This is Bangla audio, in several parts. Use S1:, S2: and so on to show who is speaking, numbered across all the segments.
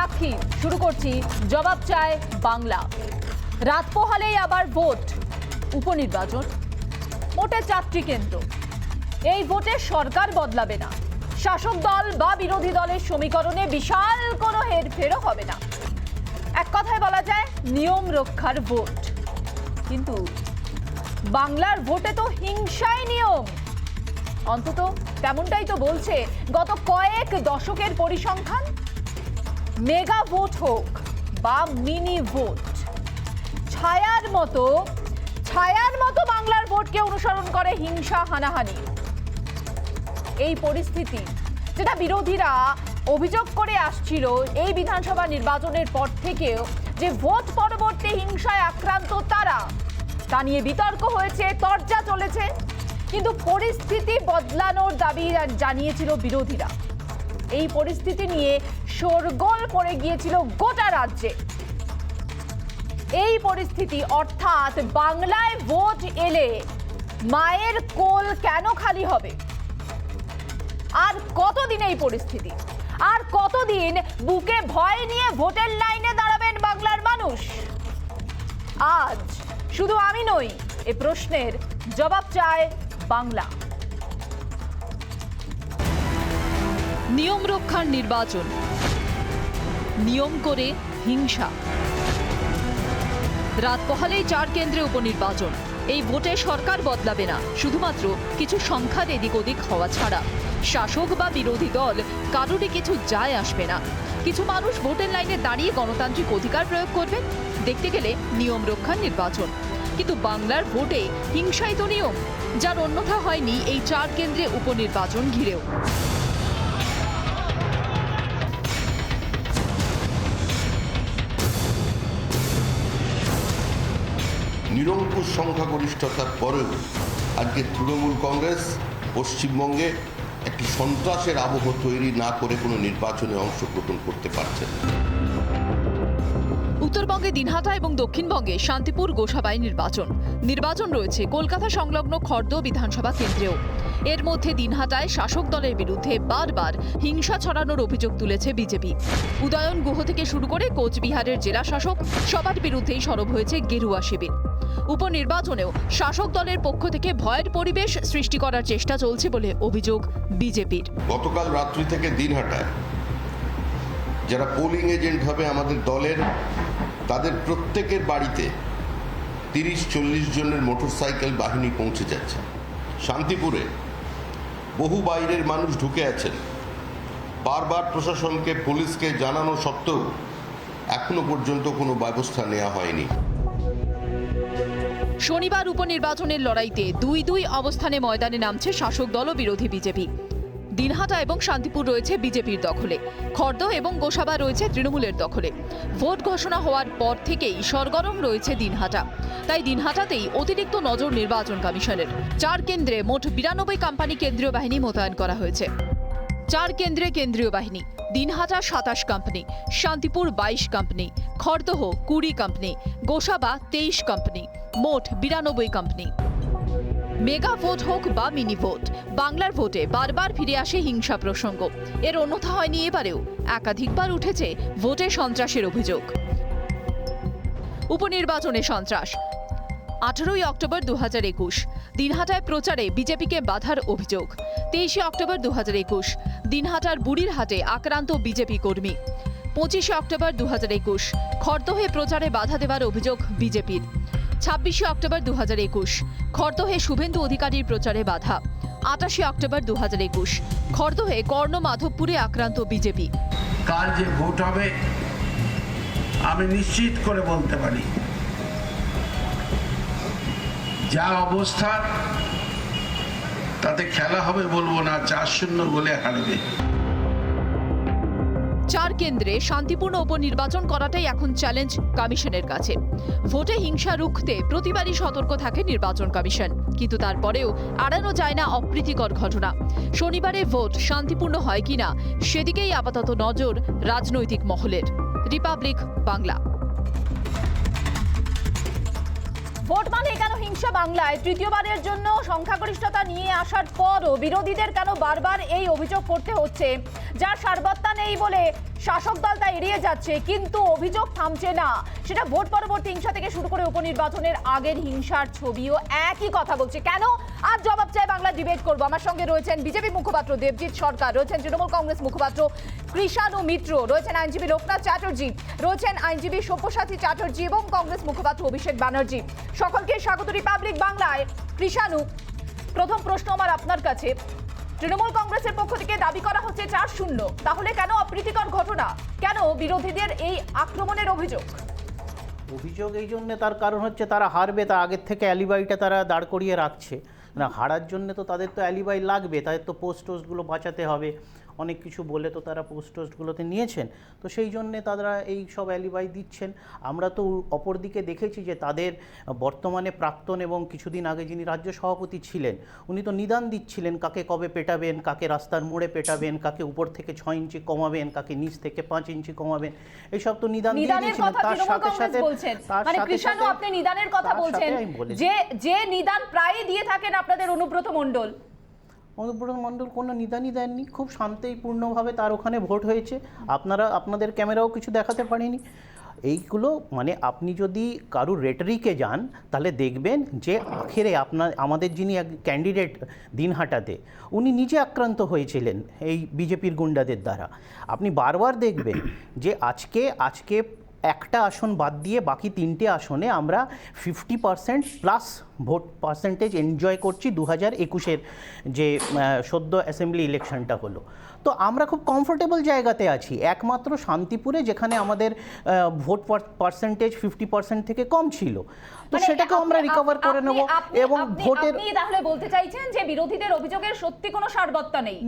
S1: সাক্ষী শুরু করছি জবাব চায় বাংলা। রাত পোহালেই আবার ভোট, উপনির্বাচন, মোটে 4টি কেন্দ্র। এই ভোটে সরকার বদলাবে না, শাসক দল বা বিরোধী দলের সমীকরণে বিশাল কোনো হেরফেরও হবে না। এক কথায় বলা যায় নিয়ম রক্ষার ভোট। কিন্তু বাংলার ভোটে তো হিংসাই নিয়ম, অন্তত তেমনটাই তো বলছে গত কয়েক দশকের পরিসংখ্যান। মেগা ভোট হোক বা মিনি ভোট, ছায়ার মতো বাংলার ভোটকে অনুসরণ করে হিংসা, হানাহানি। এই পরিস্থিতি যেটা বিরোধীরা অভিযোগ করে আসছিল এই বিধানসভা নির্বাচনের পর থেকেও, যে ভোট পরবর্তী হিংসায় আক্রান্ত তারা, তা নিয়ে বিতর্ক হয়েছে, তরজা চলেছে। কিন্তু পরিস্থিতি বদলানোর দাবি জানিয়েছিল বিরোধীরা। এই পরিস্থিতি নিয়ে শোরগোল পড়ে গিয়েছিল গোটা রাজ্যে। এই পরিস্থিতি অর্থাৎ বাংলায় ভোট এলে মায়ের কোল কেন খালি হবে? আর কতদিন এই পরিস্থিতি? আর কতদিন বুকে ভয় নিয়ে ভোটের লাইনে দাঁড়াবেন বাংলার মানুষ? আজ শুধু আমি নই, এ প্রশ্নের জবাব চায় বাংলা। নিয়ম রক্ষার নির্বাচন, নিয়ম করে হিংসা। রাত পোহালেই 4 কেন্দ্রে উপনির্বাচন। এই ভোটে সরকার বদলাবে না, শুধুমাত্র কিছু সংখ্যার এদিক ওদিক হওয়া ছাড়া। শাসক বা বিরোধী দল কারোরই কিছু যায় আসবে না। কিছু মানুষ ভোটের লাইনে দাঁড়িয়ে গণতান্ত্রিক অধিকার প্রয়োগ করবেন। দেখতে গেলে নিয়ম রক্ষার নির্বাচন, কিন্তু বাংলার ভোটে হিংসাই তো নিয়ম, যার অন্যথা হয়নি এই 4 কেন্দ্রে উপনির্বাচন ঘিরেও।
S2: নিরঙ্কুশ সংখ্যাগরিষ্ঠতার পরেও আজকে তৃণমূল কংগ্রেস পশ্চিমবঙ্গে একটি সন্ত্রাসের আবহ তৈরি না করে কোনো নির্বাচনে অংশগ্রহণ করতে পারছে না।
S1: উত্তরবঙ্গে দিনহাটা এবং দক্ষিণবঙ্গে শান্তিপুর, গোসাবায় নির্বাচন রয়েছে কলকাতা সংলগ্ন খর্দ বিধানসভা কেন্দ্রেও। এর মধ্যে দিনহাটায় শাসক দলের বিরুদ্ধে বারবার হিংসা ছড়ানোর অভিযোগ তুলেছে বিজেপি। উদয়ন গুহ থেকে শুরু করে কোচবিহারের জেলা শাসক সবার বিরুদ্ধেই সরব হয়েছে গেরুয়া শিবির। উপনির্বাচনেও শাসক দলের পক্ষ থেকে ভয়ের পরিবেশ সৃষ্টি করার চেষ্টা চলছে বলে অভিযোগ বিজেপির।
S2: গতকাল রাত্রি থেকে দিনহাটায় যারা পোলিং এজেন্ট হবে আমাদের দলের, তাদের প্রত্যেকের বাড়িতে 30-40 জনের মোটরসাইকেল বাহিনী পৌঁছে যাচ্ছে। শান্তিপুরে বহু বাইরের মানুষ ঢুকে আছেন। বারবার প্রশাসনকে, পুলিশকে জানানো সত্ত্বেও এখনো পর্যন্ত কোনো ব্যবস্থা নেওয়া হয়নি।
S1: শনিবার উপনির্বাচনের লড়াইতে 2-2 অবস্থানে ময়দানে নামছে শাসক দল ও বিরোধী বিজেপি। দিনহাটা এবং শান্তিপুর রয়েছে বিজেপির দখলে, খর্দ এবং গোসাবা রয়েছে তৃণমূলের দখলে। ভোট ঘোষণা হওয়ার পর থেকেই সরগরম রয়েছে দিনহাটা, তাই দিনহাটাতেই অতিরিক্ত নজর নির্বাচন কমিশনের। 4 কেন্দ্রে মোট 92 কোম্পানি কেন্দ্রীয় বাহিনী মোতায়েন করা হয়েছে। 4 কেন্দ্রে কেন্দ্রীয় বাহিনী, Dinhata 27 company, Shantipur 22 company, Khardah 20 company, Gosaba 23 company, মোট 92 কোম্পানি। মেগা ভোট হোক বা মিনি ভোট, বাংলার ভোটে বারবার ফিরে আসে হিংসা প্রসঙ্গ। এর অন্যথা হয়নি এবারেও। একাধিকবার উঠেছে ভোটে সন্ত্রাসের অভিযোগ। উপনির্বাচনে সন্ত্রাস। 18 অক্টোবর 2021 দিনহাটায় প্রচারে বিজেপিকে বাধার অভিযোগ। 23 অক্টোবর 2021 দিনহাটার বুড়িরহাটে আক্রান্ত বিজেপি কর্মী। 25 অক্টোবর 2021 খড়দহে প্রচারে বাধা দেওয়ার অভিযোগ বিজেপির। 26 অক্টোবর 2021 খড়দহে শুভেন্দু অধিকারীর প্রচারে বাধা। 28 অক্টোবর 2021 খড়দহে কর্ণমাধবপুরে আক্রান্ত বিজেপি।
S3: কাল যে ভোট হবে আমি নিশ্চিত করে বলতে পারি, যা অবস্থা তাতে খেলা হবে বলবো না, 4-0 গোলে হারবে।
S1: 4 কেন্দ্রে শান্তিপূর্ণ উপনির্বাচন করাটাই এখন চ্যালেঞ্জ কমিশনের কাছে। ভোটে হিংসা রুখতে প্রতিবারই সতর্ক থাকে নির্বাচন কমিশন, কিন্তু তারপরেও এড়ানো যায় না অপ্রীতিকর ঘটনা। শনিবারে ভোট শান্তিপূর্ণ হয় কিনা সেদিকেই আপাতত নজর রাজনৈতিক মহলের। রিপাবলিক বাংলা। ভোট মানে কেন হিংসা বাংলায়? তৃতীয়বারের জন্য সংখ্যাগরিষ্ঠতা নিয়ে আসার পরও বিরোধীদের কেন বারবার এই অভিযোগ করতে হচ্ছে, যার সারবত্তা নেই বলে শাসক দল তা এড়িয়ে যাচ্ছে, কিন্তু অভিযোগ থামছে না। সেটা ভোট পরবর্তী হিংসা থেকে শুরু করে উপনির্বাচনের আগের হিংসার ছবিও একই কথা বলছে। কেন? আজ জবাব চাই বাংলা ডিবেট করব। আমার সঙ্গে রয়েছেন বিজেপি মুখপাত্র দেবজিৎ সরকার, রয়েছেন তৃণমূল কংগ্রেস মুখপাত্র কৃষাণু মিত্র, রয়েছেন আইনজীবী লোকনাথ চ্যাটার্জি, রয়েছেন আইনজীবী সব্যসাচী চ্যাটার্জি এবং কংগ্রেস মুখপাত্র অভিষেক ব্যানার্জি। সকলকে স্বাগত রিপাবলিক বাংলায়। কৃষাণু, প্রথম প্রশ্ন আমার আপনার কাছে। তৃণমূল কংগ্রেসের পক্ষ থেকে দাবি করা হচ্ছে 4-0, তাহলে কেন অপ্রীতিকর ঘটনা? কেন বিরোধীদের এই আক্রমণের অভিযোগ?
S4: অভিযোগ এই জন্য, তার কারণ হচ্ছে তারা হারবে, তার আগের থেকে অ্যালিবাইটা তারা দাঁড় করিয়ে রাখছে না। হারার জন্য তো তাদের তো অ্যালিবাই লাগবে, তাদের তো পোস্ট টোস্টগুলো বাঁচাতে হবে, অনেক কিছু বলে তো তারা পোস্ট টোস্টগুলোতে নিয়েছেন, তো সেই জন্যে তারা এই সব অ্যালিবাই দিচ্ছেন। আমরা তো অপরদিকে দেখেছি যে তাদের বর্তমানে প্রাক্তন এবং কিছুদিন আগে যিনি রাজ্য সভাপতি ছিলেন, উনি তো নিদান দিচ্ছিলেন কাকে কবে পেটাবেন, কাকে রাস্তার মোড়ে পেটাবেন, কাকে উপর থেকে 6 ইঞ্চি কমাবেন, কাকে নিচ থেকে 5 ইঞ্চি কমাবেন, এইসব তো নিদান দিয়ে দিয়েছিলেন। তার সাথে সাথে
S1: মানে কৃষাণু, আপনি নিদানের কথা বলছেন, যে নিদান প্রায়ই দিয়ে থাকেন আপনাদের অনুব্রত মণ্ডল।
S4: অনুব্রত মণ্ডল কোনো নিদানই দেননি, খুব শান্তিপূর্ণভাবে তার ওখানে ভোট হয়েছে। আপনাদের ক্যামেরাও কিছু দেখাতে পারেনি। এইগুলো মানে আপনি যদি কারুর রেটরিকে যান তাহলে দেখবেন যে আখেরে আমাদের যিনি ক্যান্ডিডেট দিনহাটাতে, উনি নিজে আক্রান্ত হয়েছিলেন এই বিজেপির গুন্ডাদের দ্বারা। আপনি বারবার দেখবেন যে আজকে একটা আসন বাদ দিয়ে বাকি 3টে আসনে আমরা 50% প্লাস ভোট পার্সেন্টেজ এনজয় করছি 2021-এর যে সদ্য অ্যাসেম্বলি ইলেকশনটা হলো। তো আমরা খুব কমফোর্টেবল জায়গাতে আছি, একমাত্র শান্তিপুরে যেখানে আমাদের ভোট পার্সেন্টেজ 50% থেকে কম ছিল, তো সেটাকে আমরা রিকভার করে নেব। এবং ভোটের
S1: আপনি তাহলে বলতে চাইছেন যে বিরোধীদের অভিযোগের সত্যি কোনো সারবত্তা নেই?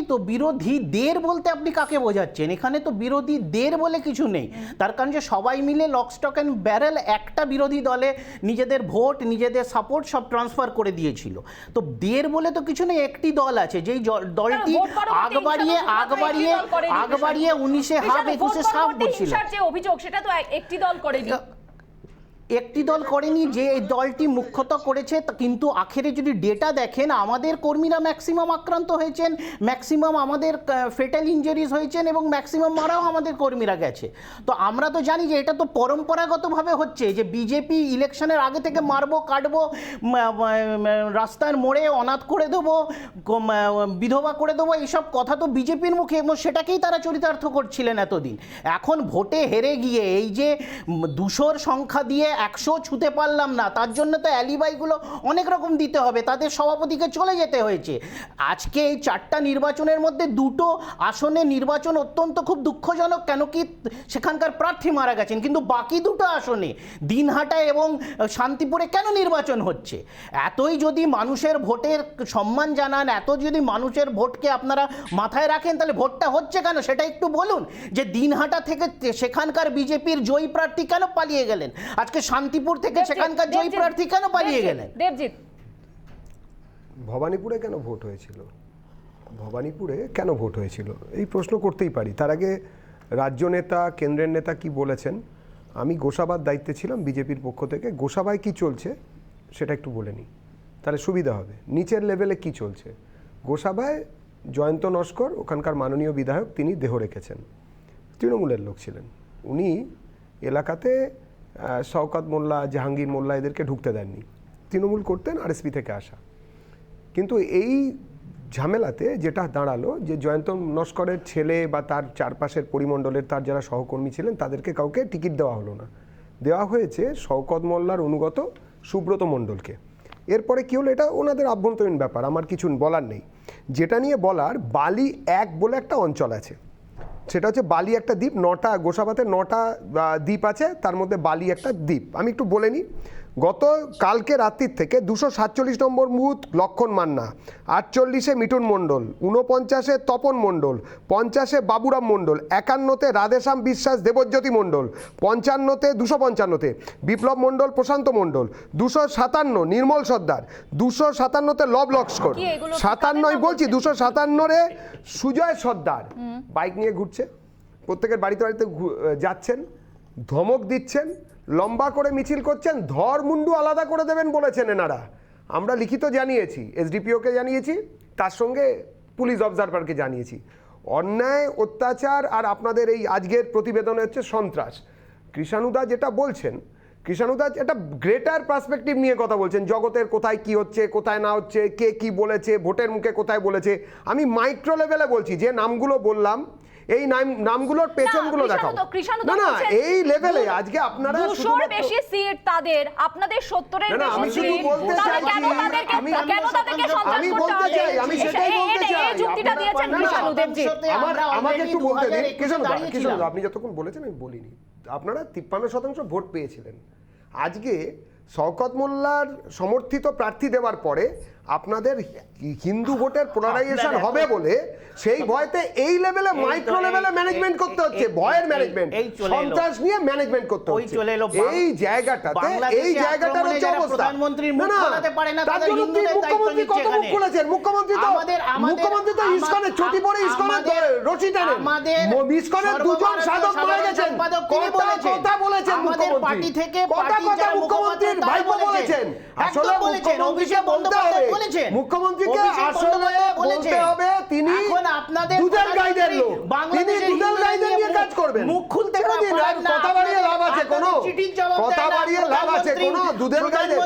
S4: তো বিরোধীদের বলতে আপনি কাকে বোঝাচ্ছেন? এখানে তো বিরোধীদের বলে কিছু নেই, তার কারণ যে সবাই মিলে লক স্টক অ্যান্ড ব্যারেল একটা বিরোধী দলে নিজেদের ভোট নিজেদের সাপোর্ট সব ট্রান্সফার করে দিয়েছিল। তো দের বলে তো কিছু নেই, একটি দল আছে যেই দলটি আগ বাড়িয়ে 19-এ হাফ 21-এ সাফ করছিল।
S1: যে অভিযোগ সেটা তো একটি দল করেনি,
S4: একটি দল করেনি, যে এই দলটি মুখ্যত করেছে। কিন্তু আখেরে যদি ডেটা দেখেন, আমাদের কর্মীরা ম্যাক্সিমাম আক্রান্ত হয়েছেন, ম্যাক্সিমাম আমাদের ফেটাল ইঞ্জুরিজ হয়েছেন এবং ম্যাক্সিমাম মারাও আমাদের কর্মীরা গেছে। তো আমরা তো জানি যে এটা তো পরম্পরাগতভাবে হচ্ছে, যে বিজেপি ইলেকশনের আগে থেকে মারবো কাটবো, রাস্তার মোড়ে অনাথ করে দেবো, বিধবা করে দেবো, এইসব কথা তো বিজেপির মুখে, এবং সেটাকেই তারা চরিতার্থ করছিলেন এতদিন। এখন ভোটে হেরে গিয়ে এই যে 200-র সংখ্যা দিয়ে 100 ছুঁতে পারলাম না, তার জন্য তো অ্যালিবাইগুলো অনেক রকম দিতে হবে। তাদের সভাপতিকে চলে যেতে হয়েছে। আজকে এই 4টা নির্বাচনের মধ্যে 2টো আসনে নির্বাচন অত্যন্ত খুব দুঃখজনক, কেন কি সেখানকার প্রার্থী মারা গেছেন, কিন্তু বাকি 2টো আসনে দিনহাটা এবং শান্তিপুরে কেন নির্বাচন হচ্ছে? এতই যদি মানুষের ভোটের সম্মান জানান, এত যদি মানুষের ভোটকে আপনারা মাথায় রাখেন, তাহলে ভোটটা হচ্ছে কেন সেটা একটু বলুন। যে দিনহাটা থেকে সেখানকার বিজেপির জয়ী প্রার্থী কেন পালিয়ে গেলেন? আজকে শান্তিপুর থেকে সেখানকার জয়ী প্রার্থী কেন পালিয়ে গেলেন?
S1: দেবজিৎ,
S5: ভবানীপুরে কেন ভোট হয়েছিল? ভবানীপুরে কেন ভোট হয়েছিল এই প্রশ্ন করতেই পারি। তার আগে রাজ্য নেতা কেন্দ্রের নেতা কি বলেছেন। আমি গোসাবার দায়িত্বে ছিলাম বিজেপির পক্ষ থেকে। গোসাবায় কি চলছে সেটা একটু বলে নিই, তাহলে সুবিধা হবে। নিচের লেভেলে কি চলছে? গোসাবায় জয়ন্ত নস্কর, ওখানকার মাননীয় বিধায়ক, তিনি দেহ রেখেছেন, তৃণমূলের লোক ছিলেন। উনি এলাকাতে শওকত মোল্লা, জাহাঙ্গীর মোল্লা এদেরকে ঢুকতে দেননি, তৃণমূল করতেন, আরএসপি থেকে আসা। কিন্তু এই ঝামেলাতে যেটা দাঁড়ালো যে জয়ন্ত নস্করের ছেলে বা তার চারপাশের পরিমণ্ডলের তার যারা সহকর্মী ছিলেন তাদেরকে কাউকে টিকিট দেওয়া হলো না, দেওয়া হয়েছে শওকত মোল্লার অনুগত সুব্রত মণ্ডলকে। এরপরে কী হলো, এটা ওনাদের আভ্যন্তরীণ ব্যাপার, আমার কিছু বলার নেই। যেটা নিয়ে বলার, বালি 1 বলে একটা অঞ্চল আছে, সেটা হচ্ছে বালি একটা দ্বীপ। 9টা গোসাবাতে 9টা দ্বীপ আছে, তার মধ্যে বালি একটা দ্বীপ। আমি একটু বলে নিই। গত কালকে রাত্রির থেকে 247 নম্বর বুথ লক্ষণ মান্না, 48-এ মিঠুন মণ্ডল, 49-এ তপন মণ্ডল, 50-এ বাবুরাম মণ্ডল, 51-তে রাধেশ্যাম বিশ্বাস দেবজ্যোতি মণ্ডল, 55-তে 255-তে বিপ্লব মণ্ডল প্রশান্ত মণ্ডল, 257 নির্মল সর্দার, 257-তে লব লস্কর, 57 বলছি 257-রে সুজয় সর্দার বাইক নিয়ে ঘুরছে, প্রত্যেকের বাড়িতে বাড়িতে যাচ্ছেন, ধমক দিচ্ছেন, লম্বা করে মিছিল করছেন, ধর মুন্ডু আলাদা করে দেবেন বলেছেন এনারা। আমরা লিখিত জানিয়েছি, এসডিপিওকে জানিয়েছি, তার সঙ্গে পুলিশ অবজারভারকে জানিয়েছি। অন্যায় অত্যাচার আর আপনাদের এই আজকের প্রতিবেদনে হচ্ছে সন্ত্রাস। কৃষাণুদা যেটা বলছেন, কৃষাণুদা একটা গ্রেটার পার্সপেক্টিভ নিয়ে কথা বলছেন, জগতের কোথায় কি হচ্ছে কোথায় না হচ্ছে, কে কি বলেছে, ভোটের মুখে কোথায় বলেছে। আমি মাইক্রো লেভেলে বলছি, যে নামগুলো বললাম এই নামগুলোর পেছনগুলো দেখাও। না না, এই লেভেলে আজকে আপনারা
S1: 200 এর বেশি সিট তাদের, আপনাদের 70 এর বেশি সিট, তাহলে কেন তাদেরকে
S5: আমি বলতে চাই, আমি সেটাই বলতে চাই।
S1: এই যুক্তিটা দিয়েছেন কৃষাণুদেব জি।
S5: আমাকে একটু বলতে দিন কৃষাণুদা, আপনি যতক্ষণ বলেছেন আমি বলিনি। আপনারা 53% ভোট পেয়েছিলেন। আজকে শওকত মোল্লার সমর্থিত প্রার্থী দেওয়ার পরে আপনাদের হিন্দু ভোটের পোলারাইজেশন হবে বলে সেই ভয়তে এই লেভেলে মাইক্রো লেভেলে ম্যানেজমেন্ট করতে হচ্ছে, ভয়ের ম্যানেজমেন্ট, সন্ত্রাস নিয়ে ম্যানেজমেন্ট করতে হচ্ছে। এই জায়গাটাতে এই জায়গাটার হচ্ছে অবস্থা। তার জন্য মুখ্যমন্ত্রী কত মুখ খুলেছেন? মুখ্যমন্ত্রী তো ইসকনের ছুটি পরে ইসকনের রশি টানেন। ইসকনের দুজন সাধক মারা গেছেন, কথা বলেছেন মুখ্যমন্ত্রী, কথা মুখ্যমন্ত্রীর ভাইপো বলেছেন। আসলে মুখ্যমন্ত্রীকে বলতে হবে, মুখ্যমন্ত্রীকে আসলে বলতে হবে তিনি দুধের গাইদের লোক, তিনি দুধের গাইদের নিয়ে কাজ করবেন। মুখ খুলতে কথা বাড়িয়ে লাভ আছে কোনো? কথা বাড়িয়ে লাভ আছে কোনো? দুধের গাইদের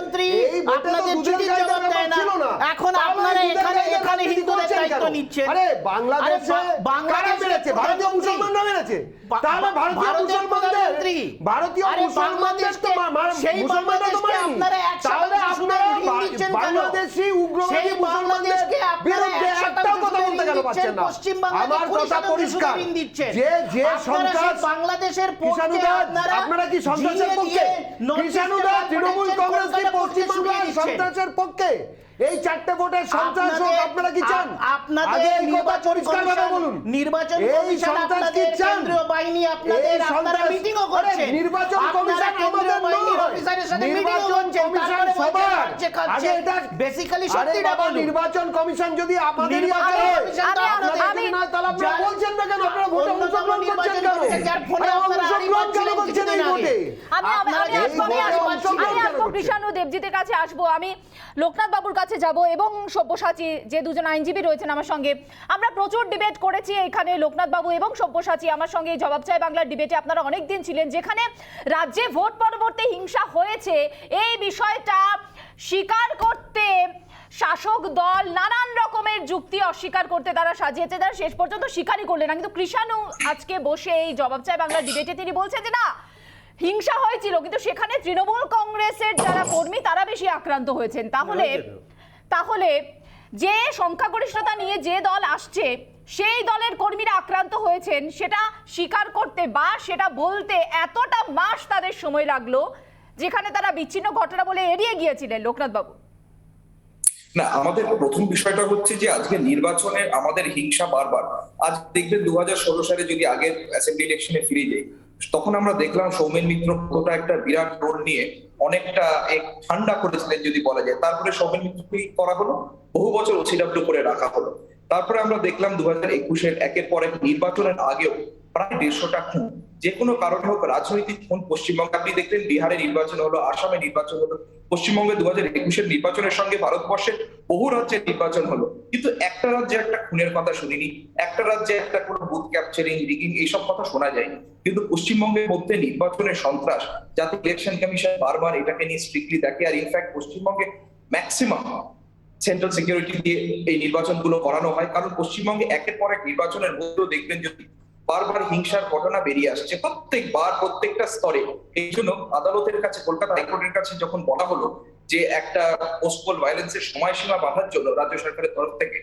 S5: এই ভোটে তো দুধের গাইদের ছিল না। এখন আপনারা এখানে হিন্দুদের দায়িত্ব নিচ্ছেন। আরে বাংলাদেশে কারা মেরেছে? ভারতীয় মুসলমানরা মেরেছে। তাহলে ভারতীয় মুসলমানদের তো মুসলমানরা তো মারেনি। তাহলে আপনারা বাংলাদেশি উগ্রবাদী মুসলমানদের বিরুদ্ধে একটাও কথা বলতে কেন পারছেন না? আমার কথা পরিষ্কার, যে সন্ত্রাস বাংলাদেশের পক্ষে, আপনারা কি সন্ত্রাসের পক্ষে? কৃষাণুদা তৃণমূল কংগ্রেস কি পশ্চিমবাংলার সন্ত্রাসের পক্ষে? এই চারটে ভোটের সন্ত্রাস হোক আপনারা কি চান? আগে এই কথা পরিষ্কারভাবে বলুন। নির্বাচন কমিশন আপনাদের কেন্দ্রীয় বাহিনী, আপনারা মিটিংও করছেন। নির্বাচন কমিশন আমাদের অফিসারের সাথে মিটিংও করছেন, তারপরে সবার আগে এটা বেসিক্যালি সত্যিটা বলুন। নির্বাচন কমিশন যদি আমাদের আমি তাহলে আপনারা বলছেন না কেন? আপনারা ভোটে অংশগ্রহণ করছেন কেন? যার ফলে আপনারা অংশগ্রহণ কেন করছেন এই ভোটে?
S1: আমি আসবো কৃষাণু দেবজিতের কাছে আসবো, আমি লোকনাথ বাবুর কাছে যাব এবং সব্যসাচী যে দুজন আইনজীবী রয়েছেন আমার সঙ্গে। আমরা প্রচুর ডিবেট করেছি এখানে, লোকনাথ বাবু এবং সব্যসাচী আমার সঙ্গে জবাব চাই বাংলার ডিবেটে আপনারা অনেক দিন ছিলেন, যেখানে রাজ্যে ভোট পরবর্তী হিংসা হয়েছে এই বিষয়টা স্বীকার করতে শাসক দল নানান রকমের যুক্তি অস্বীকার করতে তারা সাজিয়েছে, তারা শেষ পর্যন্ত স্বীকারই করলেন না। কিন্তু কৃষাণু আজকে বসে এই জবাব চাই বাংলার ডিবেটে তিনি বলছেন যে না, হিংসা হয়েছিল কিন্তু সেখানে তৃণমূল কংগ্রেসের যারা কর্মী তারা বেশি আক্রান্ত হয়েছেন। তাহলে যে সংখ্যাগরিষ্ঠতা নিয়ে যে দল আসছে সেই দলের কর্মীরা আক্রান্ত হয়েছেন সেটা স্বীকার করতে বা সেটা বলতে এতটা মাস তাদের সময় লাগলো, যেখানে তারা বিচ্ছিন্ন ঘটনা বলে এড়িয়ে গিয়েছিলেন। লোকনাথ বাবু,
S6: না, আমাদের প্রথম বিষয়টা হচ্ছে যে আজকে নির্বাচনের আমাদের হিংসা বারবার। আজ দেখবেন 2016 সালে যদি আগের অ্যাসেম্বলি ইলেকশনে ফিরে যাই, তখন আমরা দেখলাম সৌমেন মিত্র কতটা একটা বিরাট রোল নিয়ে অনেকটা এক ঠান্ডা করেছিলেন যদি বলা যায়। তারপরে সৌমেন মিত্রকে করা হলো, বহু বছর ওসিডব্লিউ করে রাখা হলো। তারপরে আমরা দেখলাম 2021-এর একের পর এক নির্বাচনের আগেও প্রায় 150টা খুন, যে কোনো কারণে হোক রাজনৈতিক খুন। পশ্চিমবঙ্গে আপনি দেখলেন বিহারে নির্বাচন হলো, আসামে নির্বাচন হলো, পশ্চিমবঙ্গে 2021-এর নির্বাচনের সঙ্গে ভারতবর্ষের বহু রাজ্যে নির্বাচন হলো, কিন্তু একটা রাজ্যে একটা খুনের কথা শুনিনি, একটা রাজ্যে একটা কোনো বুথ ক্যাপচারিং, রিগিং এইসব কথা শোনা যায়নি। কিন্তু পশ্চিমবঙ্গের মধ্যে নির্বাচনের সন্ত্রাস, যাতে ইলেকশন কমিশন বারবার এটাকে নিয়ে স্ট্রিক্টলি দেখে। আর ইনফ্যাক্ট পশ্চিমবঙ্গে ম্যাক্সিমাম সেন্ট্রাল সিকিউরিটি দিয়ে এই নির্বাচনগুলো করানো হয়, কারণ পশ্চিমবঙ্গে একের পর এক নির্বাচনের মধ্যেও দেখবেন যদি বারবার হিংসার ঘটনা বেরিয়ে আসছে প্রত্যেকবার প্রত্যেকটা স্তরে। এই জন্য আদালতের কাছে, কলকাতা হাইকোর্টের কাছে যখন বলা হলো যে একটা পোস্টপোল ভায়োলেন্সের সময়সীমা বাঁধার জন্য রাজ্য সরকারের তরফ থেকে,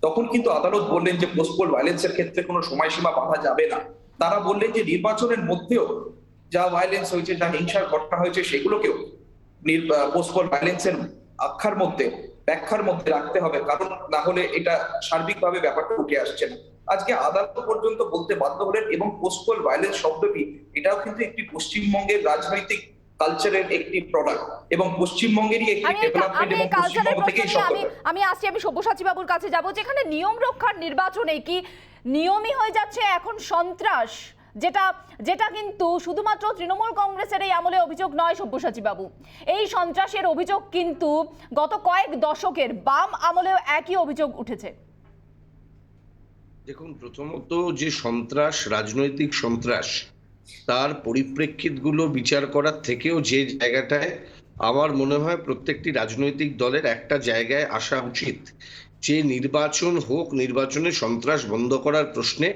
S6: তখন কিন্তু আদালত বললেন যে পোস্টপোল ভায়োলেন্সের ক্ষেত্রে কোনো সময়সীমা বাঁধা যাবে না। তারা বললেন যে নির্বাচনের মধ্যেও যা ভায়োলেন্স হয়েছে, যা হিংসার ঘটনা হয়েছে, সেগুলোকেও পোস্টপোল ভায়োলেন্সের আখ্যার মধ্যে, ব্যাখ্যার মধ্যে রাখতে হবে, কারণ না হলে এটা সার্বিকভাবে ব্যাপারটা উঠে আসছে না। আজকে আদালত পর্যন্ত বলতে বাধ্য হলেন। এবং পোস্টপোল ভায়োলেন্স শব্দটি এটাও কিন্তু একটি পশ্চিমবঙ্গের রাজনৈতিক কালচারের একটি প্রোডাক্ট এবং পশ্চিমবঙ্গেরই একটি ডেভেলপমেন্ট এবং পশ্চিমবঙ্গ থেকেই
S1: আমি সব্যসাচী বাবুর কাছে যাব, যেখানে নিয়ম রক্ষার নির্বাচনে কি নিয়মই হয়ে যাচ্ছে এখন সন্ত্রাস, যেটা কিন্তু শুধুমাত্র তৃণমূল কংগ্রেসের এই আমলে অভিযোগ নয় সব্যসাচী বাবু, এই সন্ত্রাসের অভিযোগ কিন্তু গত কয়েক দশকের বাম আমলেও একই অভিযোগ উঠেছে।
S2: দেখুন, প্রথমত যে সন্ত্রাস, রাজনৈতিক সন্ত্রাস, তার পরিপ্রেক্ষিতগুলো বিচার করার থেকেও যে জায়গাটায় আমার মনে হয় প্রত্যেকটি রাজনৈতিক দলের একটা জায়গায় আসা উচিত, যে নির্বাচন হোক, নির্বাচনে সন্ত্রাস বন্ধ করার প্রশ্নে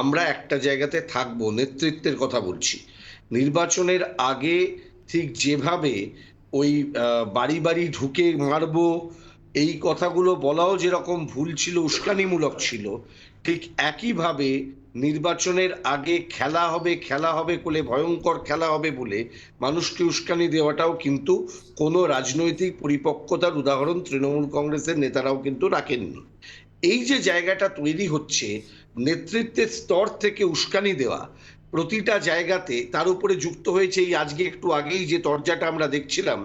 S2: আমরা একটা জায়গাতে থাকবো। নেতৃত্বের কথা বলছি। নির্বাচনের আগে ঠিক যেভাবে ওই বাড়ি বাড়ি ঢুকে মারবো এই কথাগুলো বলাও যেরকম ভুল ছিল, উস্কানিমূলক ছিল, ঠিক একইভাবে নির্বাচনের আগে খেলা হবে বলে, ভয়ঙ্কর খেলা হবে বলে মানুষকে উস্কানি দেওয়াটাও কিন্তু কোনো রাজনৈতিক পরিপক্কতার উদাহরণ তৃণমূল কংগ্রেসের নেতারাও কিন্তু রাখেননি। এই যে জায়গাটা তৈরি হচ্ছে নেতৃত্বের স্তর থেকে উস্কানি দেওয়া প্রতিটা জায়গাতে, তার উপরে যুক্ত হয়েছে এই আজকে একটু আগেই যে তরজাটা আমরা দেখছিলাম,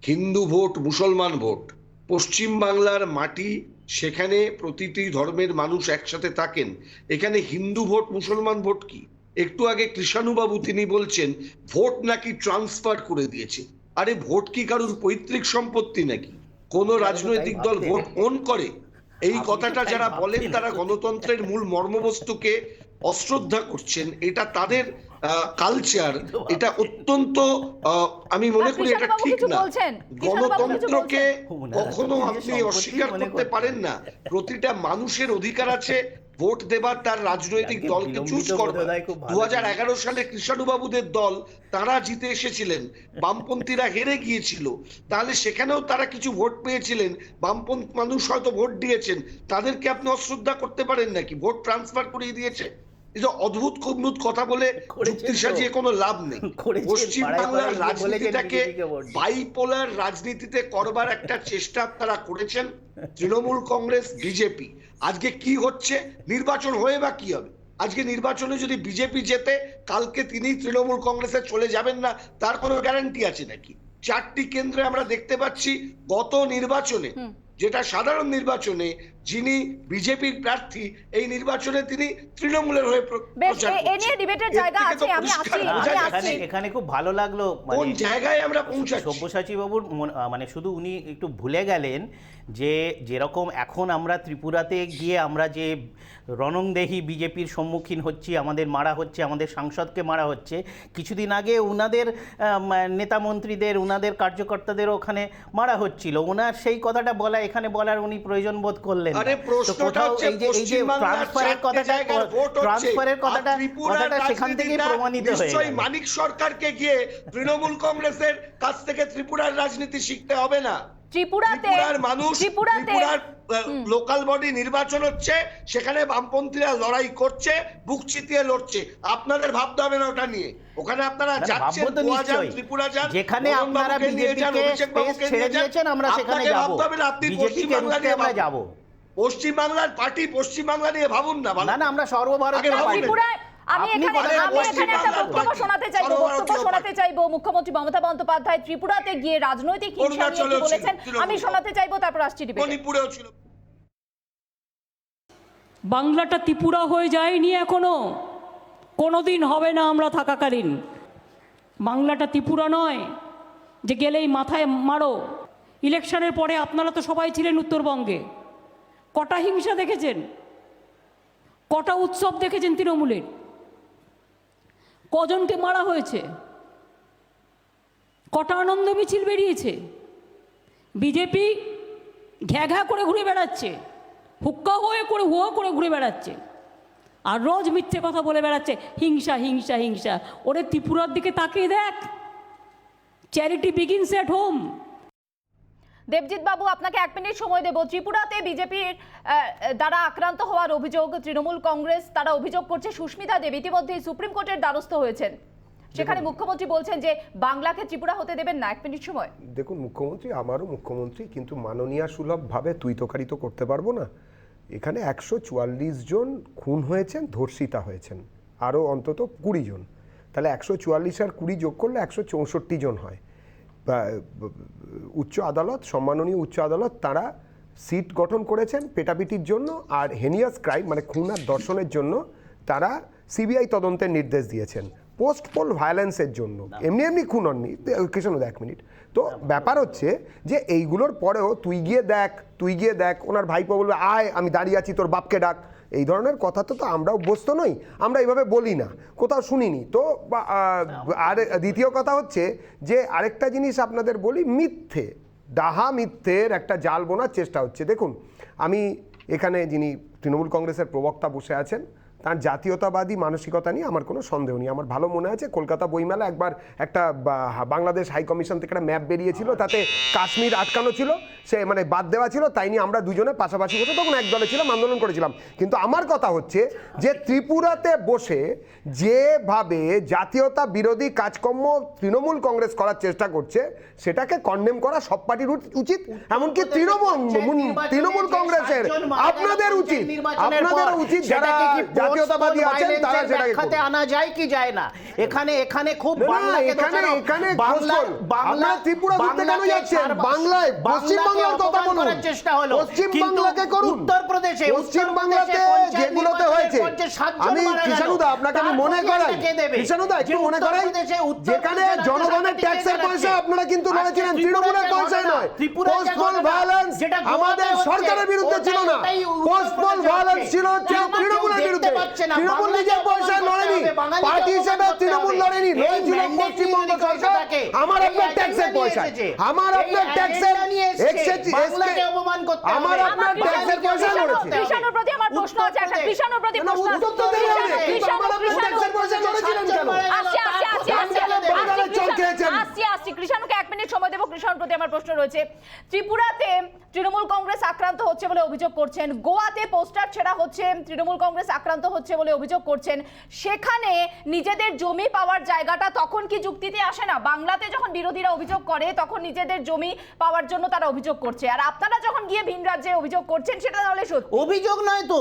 S2: হিন্দু ভোট, মুসলমান ভোট। পশ্চিম বাংলার মাটি, সেখানে প্রতিটি ধর্মের মানুষ একসাথে থাকেন। এখানে হিন্দু ভোট, মুসলমান ভোট কি? একটু আগে কৃষাণুবাবু তিনি বলছেন ভোট নাকি ট্রান্সফার করে দিয়েছে। আরে ভোট কি কারুর পৈতৃক সম্পত্তি নাকি? কোন রাজনৈতিক দল ভোট ওন করে? এই কথাটা যারা বলেন তারা গণতন্ত্রের মূল মর্মবস্তুকে অশ্রদ্ধা করছেন। এটা তাদের কালচার, এটা অত্যন্ত আমি মনে করি এটা ঠিক না। গণতন্ত্রকে কখনো আপনি অস্বীকার করতে পারেন না। প্রতিটা মানুষের অধিকার আছে ভোট দেবার, তার রাজনৈতিক দলকে চুজ করবার। 2011 সালে কৃষাণুবাবুদের দল, তারা জিতে এসেছিলেন, বামপন্থীরা হেরে গিয়েছিল। তাহলে সেখানেও তারা কিছু ভোট পেয়েছিলেন, বামপন্থী মানুষ হয়তো ভোট দিয়েছেন, তাদেরকে আপনি অশ্রদ্ধা করতে পারেন নাকি? ভোট ট্রান্সফার করিয়ে দিয়েছে। এটা অদ্ভুত কুদ্ভুত কথা বলে যুক্তি সাজিয়ে কোনো লাভ নেই। পশ্চিম বাংলার রাজনীতিটাকে বাইপোলার রাজনীতিতে করবার একটা চেষ্টা তারা করেছেন তৃণমূল কংগ্রেস, বিজেপি। আজকে কি হচ্ছে? নির্বাচন হয়ে বা কি হবে? আজকে নির্বাচনে যদি বিজেপি জেতে, কালকে তিনি তৃণমূল কংগ্রেসে চলে যাবেন না, তার কোনো গ্যারান্টি আছে নাকি? 4টি কেন্দ্রে আমরা দেখতে পাচ্ছি গত নির্বাচনে, যেটা সাধারণ নির্বাচনে যিনি বিজেপির প্রার্থী, এই নির্বাচনে তিনি তৃণমূলের হয়ে
S7: এখানে খুব ভালো লাগলো
S2: কোন জায়গায় আমরা পৌঁছাচ্ছি।
S7: সব্যসাচী বাবুর মানে শুধু উনি একটু ভুলে গেলেন যে যেরকম এখন আমরা ত্রিপুরাতে গিয়ে আমরা যে রণংদেহী বিজেপির সম্মুখীন হচ্ছি, আমাদের মারা হচ্ছে, আমাদের সাংসদকে মারা হচ্ছে, কিছুদিন আগে উনাদের নেতা মন্ত্রীদের, উনাদের কার্যকর্তাদের ওখানে মারা হচ্ছিল। ওনার সেই কথাটা বলা এখানে বলার উনি প্রয়োজন বোধ করলেন। সেখান থেকে প্রমাণিত হয়ে
S2: মানিক সরকারকে গিয়ে তৃণমূল কংগ্রেসের কাছ থেকে ত্রিপুরার রাজনীতি শিখতে হবে না। ত্রিপুরার মানুষ, ত্রিপুরার লোকাল বডি নির্বাচন হচ্ছে, সেখানে বামপন্থীরা লড়াই করছে, বুক চিতিয়ে লড়ছে। আপনাদের ভাবতে হবে না ওটা নিয়ে। ওখানে আপনারা যাচ্ছেন, গোয়া যান, ত্রিপুরা যান,
S7: যেখানে আপনারা বিজেপিকে স্পেস ছেড়ে দিয়েছেন, আমরা সেখানে যাব।
S2: আপনি পশ্চিম বাংলা নিয়ে আমরা যাব। পশ্চিম বাংলার পার্টি, পশ্চিম বাংলা নিয়ে ভাবুন না।
S7: না না, আমরা সর্বভারতীয়
S1: আমি এখানে একটা বক্তব্য শোনাতে চাইবো মুখ্যমন্ত্রী মমতা বন্দ্যোপাধ্যায় ত্রিপুরাতে গিয়ে রাজনৈতিক হিংসা নিয়ে কি বলেছেন আমি শোনাতে চাইবো, তারপর আসছি ডিবেটে।
S2: মণিপুরেও ছিল।
S8: বাংলাটা ত্রিপুরা হয়ে যায়নি এখনো, কোনোদিন হবে না আমরা থাকাকালীন। বাংলাটা ত্রিপুরা নয় যে গেলেই মাথায় মারো। ইলেকশনের পরে আপনারা তো সবাই ছিলেন উত্তরবঙ্গে, কটা হিংসা দেখেছেন, কটা উৎসব দেখেছেন তৃণমূলের, কজনকে মারা হয়েছে, কটা আনন্দ মিছিল বেরিয়েছে। বিজেপি ঘ্যা করে ঘুরে বেড়াচ্ছে, হুক্কা হুয়া করে ঘুরে বেড়াচ্ছে, আর রোজ মিথ্যে কথা বলে বেড়াচ্ছে হিংসা হিংসা হিংসা। ওরে ত্রিপুরার দিকে তাকিয়ে দেখ, charity begins at home.
S1: Debjit বাবু, আপনাকে 1 মিনিট সময় দেব। ত্রিপুরাতে বিজেপির দ্বারা আক্রান্ত হওয়ার অভিযোগ তৃণমূল কংগ্রেস, তারা অভিযোগ করছে সুস্মিতা দেব ইতিমধ্যেই সুপ্রিম কোর্টের দ্বারস্থ হয়েছেন, সেখানে মুখ্যমন্ত্রী বলছেন যে বাংলাকে ত্রিপুরা হতে দেবেন না। 1 মিনিট সময়।
S5: দেখুন, মুখ্যমন্ত্রী আমারও মুখ্যমন্ত্রী, কিন্তু মাননীয় সুলভভাবে তুই তোকারি তো করতে পারবো না। এখানে 144 জন খুন হয়েছেন, ধর্ষিতা হয়েছেন, আরও অন্তত 20 জন। তাহলে 144 আর 20 যোগ করলে 164 জন হয়। উচ্চ আদালত, সম্মাননীয় উচ্চ আদালত, তারা সিট গঠন করেছেন পেটাপিটির জন্য, আর হেনিয়াস ক্রাইম মানে খুন আর ধর্ষণের জন্য তারা সিবিআই তদন্তের নির্দেশ দিয়েছেন। পোস্ট পোল ভায়োলেন্সের জন্য এমনি এমনি খুন হননি। কৃষ্ণ, 1 মিনিট। তো ব্যাপার হচ্ছে যে এইগুলোর পরেও তুই গিয়ে দেখ, ওনার ভাইপো বলবে আয় আমি দাঁড়িয়ে আছি, তোর বাপকে ডাক, এই ধরনের কথা তো আমরা অভ্যস্ত নই, আমরা এইভাবে বলি না, কোথাও শুনিনি তো। আর দ্বিতীয় কথা হচ্ছে যে আরেকটা জিনিস আপনাদের বলি, মিথ্যে, ডাহা মিথ্যের একটা জাল বোনার চেষ্টা হচ্ছে। দেখুন, আমি এখানে যিনি তৃণমূল কংগ্রেসের প্রবক্তা বসে আছেন, তার জাতীয়তাবাদী মানসিকতা নিয়ে আমার কোনো সন্দেহ নেই। আমার ভালো মনে আছে কলকাতা বইমেলা একবার একটা বাংলাদেশ হাই কমিশন থেকে একটা ম্যাপ বেরিয়েছিল, তাতে কাশ্মীর আটকানো ছিল, সে মানে বাদ দেওয়া ছিল, তাই নিয়ে আমরা দুজনে পাশাপাশি বসে তখন এক দলে ছিলাম, আন্দোলন করেছিলাম। কিন্তু আমার কথা হচ্ছে যে ত্রিপুরাতে বসে যেভাবে জাতীয়তা বিরোধী কাজকর্ম তৃণমূল কংগ্রেস করার চেষ্টা করছে, সেটাকে কন্ডেম করা সব পার্টির উচিত, এমনকি তৃণমূল কংগ্রেসের আপনাদের উচিত যারা জাতীয়তাবাদী আছেন তারা সেটাকে
S4: আনা যায় কি যায় না। এখানে খুব
S5: ত্রিপুরা ঘুরতে কেন যাচ্ছেন? বাংলায় পশ্চিমবাংলার কথা বলুন, পশ্চিমবাংলাকে করুন,
S4: উত্তরপ্রদেশে
S5: পশ্চিমবাংলাতে যেগুলোতে হয়েছে। আমি কৃষাণুদা আপনাকে আমি মনে করাই, কৃষাণুদা একটু মনে করাই, যেখানে জনগণের ট্যাক্সের পয়সা আপনারা কিন্তু লড়েছিলেন, তৃণমূলের পয়সায় নয়। পোস্টপোল ভায়োলেন্স আমাদের সরকারের বিরুদ্ধে ছিল না, পোস্টপোল ভায়োলেন্স ছিল তৃণমূলের বিরুদ্ধে। তৃণমূল নিজের পয়সা লড়েনি, পার্টি হিসেবে তৃণমূল লড়েনি, লড়েছিল পশ্চিমবঙ্গ সরকার আমার আপনার ট্যাক্সের পয়সা, আমার আপনার ট্যাক্সের আমার আপনার ট্যাক্সের পয়সা লড়েছে।
S1: কৃষাণুর প্রতি আমার প্রশ্ন আছে, একটা কৃষাণুর প্রতি প্রশ্ন আছে। কৃষাণুকে 1 মিনিট সময় দেবো। কৃষাণুর প্রতি আমার প্রশ্ন রয়েছে। ত্রিপুরাতে তৃণমূল কংগ্রেস আক্রান্ত হচ্ছে বলে অভিযোগ করছেন, গোয়াতে পোস্টার ছেঁড়া হচ্ছে, তৃণমূল কংগ্রেস আক্রান্ত হচ্ছে বলে অভিযোগ করছেন। সেখানে নিজেদের জমি পাওয়ার জায়গাটা তখন কি যুক্তিতে আসে না? বাংলাতে যখন বিরোধীরা অভিযোগ করে তখন নিজেদের জমি পাওয়ার জন্য তারা অভিযোগ করছে, আর আপনারা যখন গিয়ে ভিন রাজ্যে অভিযোগ করছেন সেটা তাহলে সত্যি
S4: অভিযোগ নয় তো,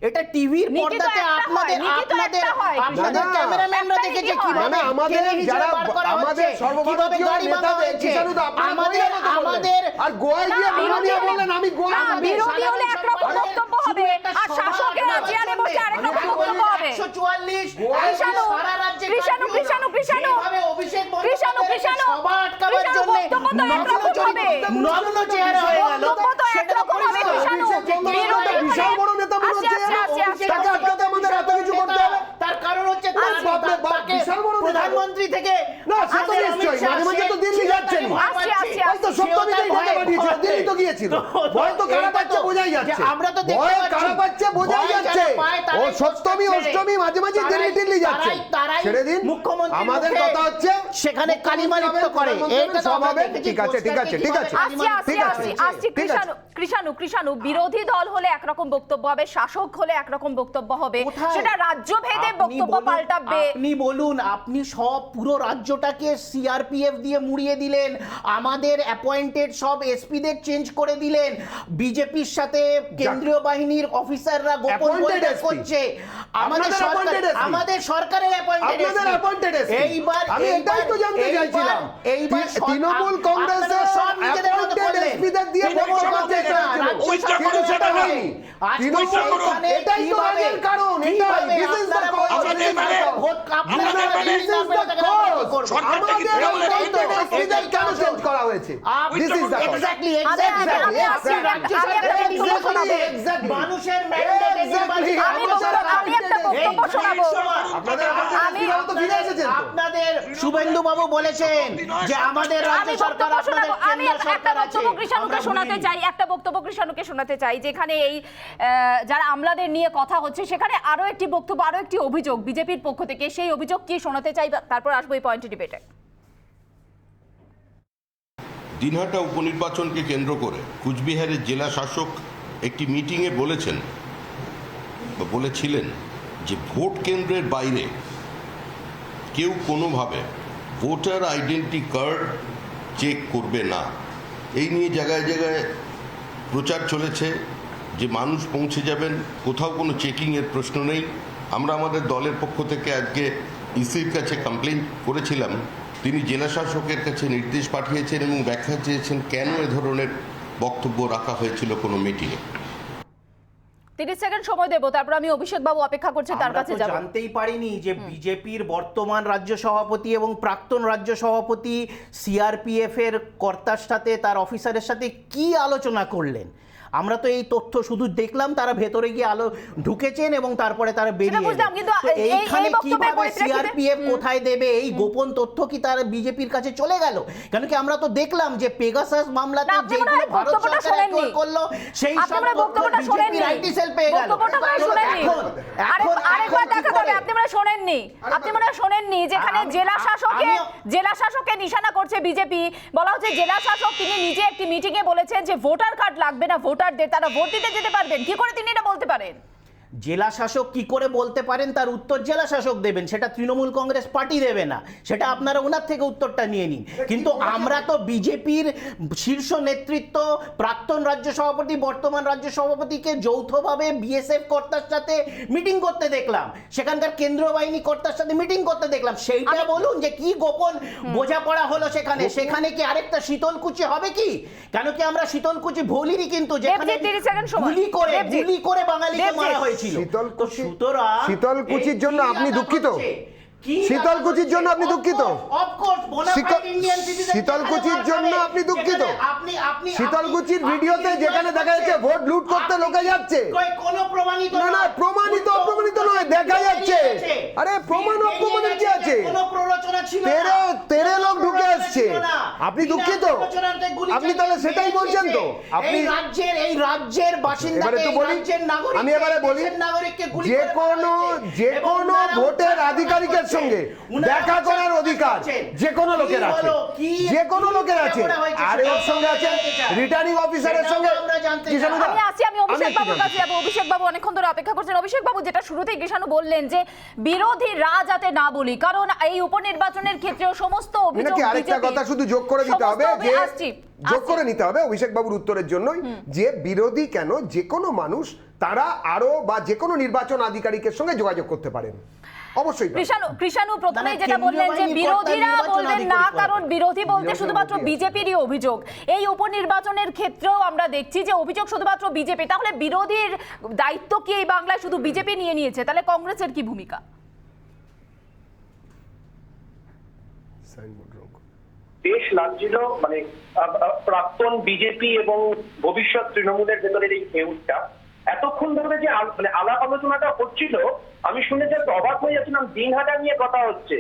S4: এটা টিভির পর্দাতে আপনাদের ক্যামেরাম্যানরা দেখেছে কিভাবে
S5: আমাদের যারা আমাদের সর্বভারতীয় নেতাদের
S4: আমাদের
S5: আর গোয়ায় গিয়ে বিরোধীরা বলেন আমি গোয়া
S1: বিরোধী হলে একরকম বক্তব্য হবে, আর শাসকের চেয়ারে বসে আরেক রকম বক্তব্য হবে।
S4: 144
S1: সারা রাজ্যে কৃষাণু
S4: সভা আটকাবার জন্য নগ্ন চেহারা হয়ে গেল।
S5: বিশাল বড় নেতা মনে হচ্ছে তাকে আটকাতে আমাদের এত কিছু করতে হবে।
S4: তার কারণ হচ্ছে প্রধানমন্ত্রী থেকে
S5: না, সে তো নিশ্চয়ই মাঝে মাঝে তো দিল্লি যাচ্ছেন, ওই তো সপ্তমীতেই ঢাকা পাঠিয়েছিল, দিল্লি তো গিয়েছিল। ভয় তো কারা পাচ্ছে বোঝাই যাচ্ছে,
S4: আমরা তো
S5: ভয় কারা পাচ্ছে বোঝাই যাচ্ছে। ও সপ্তমী অষ্টমী মাঝে মাঝে দিল্লি যাচ্ছে, ছেড়ে দিন। আমাদের কথা হচ্ছে
S4: সেখানে কালিমা লিপ্ত করে, এটা
S5: সব হবে। ঠিক আছে ঠিক আছে ঠিক আছে ঠিক আছে।
S1: কৃষাণু বিরোধী দল হলে একরকম বক্তব্য হবে, শাসক হলে একরকম বক্তব্য হবে, সেটা রাজ্য ভেদে বক্তব্য পাল্টাবে।
S4: আপনি বলুন, আপনি সব পুরো রাজ্যটাকে সিআরপিএফ দিয়ে মুড়িয়ে দিলেন, আমাদের অ্যাপয়েন্টেড সব এসপিদের চেঞ্জ করে দিলেন, বিজেপির সাথে কেন্দ্রীয় বাহিনীর অফিসাররা গোপন বৈঠক করছে, আমাদের সরকারের অ্যাপয়েন্টেড
S5: এইবার আমি এটাই তো জানতে চাইছিলাম, তৃণমূল কংগ্রেসের অ্যাপয়েন্টেড এসপিদের দিয়ে বৈঠক করতে কিন্তু সেটা হয়নি। এটাই তো রাগের কারণ, এটাই দিস ইজ দ্য কজ। আমাদের অ্যাপয়েন্টেড এসপিদের কেন চেঞ্জ করা হয়েছে? This is the cause.
S4: Exactly মানুষের আপনাদের শুভেন্দু বাবু বলেছেন যে আমাদের রাজ্য সরকার আপনাদের কেন্দ্র সরকার আছে।
S1: একটা বক্তব্য কৃষাণুকে শোনাতে চাই, যেখানে এই যারা আমলাদের নিয়ে কথা হচ্ছে সেখানে আরো একটি বক্তব্য, আরো একটি অভিযোগ বিজেপির পক্ষ থেকে, সেই অভিযোগ কি শোনাতে চাই, তারপর আসবো এই পয়েন্টে ডিবেটে।
S2: দিনহাটা উপনির্বাচনকে কেন্দ্র করে কুচবিহারের জেলা শাসক একটি মিটিংয়ে বলেছিলেন যে ভোট কেন্দ্রের বাইরে কেউ কোনোভাবে ভোটার আইডেন্টি কার্ড চেক করবে না। এই নিয়ে জায়গায় জায়গায় প্রচার চলেছে যে মানুষ পৌঁছে যাবেন, কোথাও কোনো চেকিংয়ের প্রশ্ন নেই। আমরা আমাদের দলের পক্ষ থেকে আজকে ইসির কাছে কমপ্লেন করেছিলাম, তিনি জেলা শাসকের কাছে নির্দেশ পাঠিয়েছেন এবং ব্যাখ্যা চেয়েছেন কেন এ ধরনের বক্তব্য রাখা হয়েছিল কোনো মিটিংয়ে।
S1: 30 সেকেন্ড সময় দেবো, তারপর আমি অভিষেক বাবু অপেক্ষা করছি, তার কাছে যাব।
S7: জানতেই পারিনি যে বিজেপির বর্তমান রাজ্য সভাপতি এবং প্রাক্তন রাজ্য সভাপতি সিআরপিএফ এর কর্তার সাথে, তার অফিসারের সাথে কি আলোচনা করলেন।
S4: আমরা তো এই তথ্য শুধু দেখলাম, তারা ভেতরে গিয়ে আলো ঢুকেছেন এবং তারপরে তারা বেরিয়ে
S1: বুঝলাম, কিন্তু
S4: তো এইখানে
S1: বক্তব্যের
S4: কিভাবে
S1: পরিপ্রেক্ষিতে-
S4: সিআরপিএফ কোথায় দেবে এই গোপন তথ্য কি তার বিজেপির কাছে চলে গেল? কেন কি আমরা তো দেখলাম যে পেগাসাস মামলাতে
S1: না, আপনি মনে
S4: যেগুলো
S1: হয়
S4: ভারত
S1: বক্তব্যটা
S4: সরকার
S1: শোনেননি।
S4: অ্যাকোয়ার করলো সেই
S1: আপনি
S4: সব
S1: মনে হয় বক্তব্যটা
S4: তথ্য
S1: শোনেননি।
S4: বিজেপির আইটি সেল পেয়ে গেল।
S1: বক্তব্যটা মনে হয় শোনেননি। আরেকবার দেখাতে হবে, আপনি মনে হয় শোনেননি। আপনি মনে হয় শোনেননি যেখানে জেলা শাসককে নিশানা করছে বিজেপি। বলা হচ্ছে জেলা শাসক তিনি নিজে একটি মিটিং এ বলেছেন যে ভোটার কার্ড লাগবে না ভোটারদের, তারা ভোট দিতে যেতে পারবেন। কি করে তিনি এটা বলতে পারেন?
S4: জেলা শাসক কি করে বলতে পারেন তার উত্তর জেলা শাসক দেবেন, সেটা তৃণমূল কংগ্রেস পার্টি দেবে না, সেটা আপনারা ওনার থেকে উত্তরটা নিয়ে নিন। কিন্তু আমরা তো বিজেপির শীর্ষ নেতৃত্ব, প্রাক্তন রাজ্য সভাপতি, বর্তমান রাজ্য সভাপতিকে যৌথভাবে বিএসএফ কর্তার সাথে মিটিং করতে দেখলাম, সেখানকার কেন্দ্রীয় বাহিনী কর্তার সাথে মিটিং করতে দেখলাম। সেইটা বলুন যে কি গোপন বোঝাপড়া হলো সেখানে। সেখানে কি আরেকটা শীতলকুচি হবে কি? কেন কি আমরা শীতলকুচি ভুলিনি, কিন্তু যেখানে
S1: দেবজিৎ, 30 সেকেন্ড সময়।
S4: গুলি করে বাঙালিকে
S1: দেবজিৎ।
S4: মারা হয়েছিল।
S5: শীতলকুচির জন্য আপনি দুঃখিত? শীতলকুচির জন্য আপনি দুঃখিত? শীতলকুচির জন্য আপনি দুঃখিত? শীতলকুচির ভিডিওতে যেখানে দেখা যাচ্ছে ভোট লুট করতে লোকে যাচ্ছে, না না প্রমাণিত অপ্রমাণিত নয়, দেখা যাচ্ছে। আরে প্রমাণ অপ্রমাণের কি আছে? তেরে লোক ঢুকে আসছে, আপনি দুঃখিত? আপনি তাহলে সেটাই বলছেন তো? আপনি
S4: এই রাজ্যের বাসিন্দা,
S5: এবারে তো বলি, আমি এবারে বলি, যে কোনো ভোটের আধিকারিকের সঙ্গে দেখা করার অধিকার যে কোনো লোকের আছে, যে কোনো লোকের আছে। আর ওর সঙ্গে আছে রিটার্নিং অফিসারের সঙ্গে।
S1: আমি অভিষেক বাবুর কাছে যাবো। অভিষেক বাবু অনেকক্ষণ ধরে অপেক্ষা করছেন। অভিষেক বাবু, যেটা শুরুতেই কৃষাণু বললেন যে বিরোধীরা যাতে না বলি, কারণ এই উপনির্বাচনের ক্ষেত্রেও সমস্ত অভিযোগ
S5: নাকি আরেকটা কথা শুধু যোগ করে দিতে হবে, যে যোগ করে নিতে হবে অভিষেক বাবুর উত্তরের জন্যই, যে বিরোধী কেন, যে কোনো মানুষ তারা আরো বা যে কোনো নির্বাচন আধিকারিকের সঙ্গে যোগাযোগ করতে পারেন। অবশ্যই
S1: কৃষাণু প্রথমেই যেটা বললেন যে বিরোধীরা বলবেন না, কারণ বিরোধী বলতে শুধুমাত্র বিজেপিরই অভিযোগ। এই উপনির্বাচনের ক্ষেত্রেও আমরা দেখছি যে অভিযোগ শুধুমাত্র বিজেপি। তাহলে বিরোধীর দায়িত্ব কি এই বাংলায় শুধু বিজেপি নিয়ে নিয়েছে? তাহলে কংগ্রেসের কি ভূমিকা?
S9: বেশ লাগছিল, মানে প্রাক্তন বিজেপি এবং ভবিষ্যৎ তৃণমূলের ভেতরের এই খেউটা এতক্ষণ ধরে যে মানে আলাপ আলোচনাটা হচ্ছিল, আমি শুনে জাস্ট অবাক হয়ে যাচ্ছিলাম। দিনহাটা নিয়ে কথা হচ্ছে।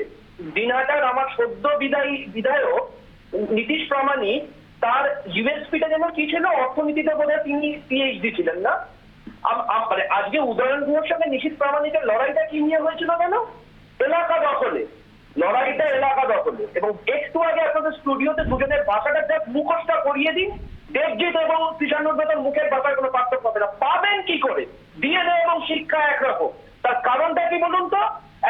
S9: দিনহাটার আমার সদ্য বিধায়ক নীতিশ প্রামাণিক, তার ইউএসপিটা যেন কি ছিল, অর্থনীতিতে বোধহয় তিনি পিএইচডি ছিলেন না। মানে আজকে উদয়ন গুহর সঙ্গে নিশীথ প্রামাণিকের লড়াইটা কি নিয়ে হয়েছিল কেন? এলাকা দখলে লড়াইটা, এলাকা দখলে। এবং একটু আগে আপনাদের স্টুডিওতে দুজনের ভাষাটা যা মুখোশটা করিয়ে দিন, দেবজিৎ এবং কৃষাণুর ভেতর মুখের ভাষায় কোনো পার্থক্য হবে না। পাবেন কি করে? ডিএনএ এবং শিক্ষা একরকম। তার কারণটা কি বলুন তো?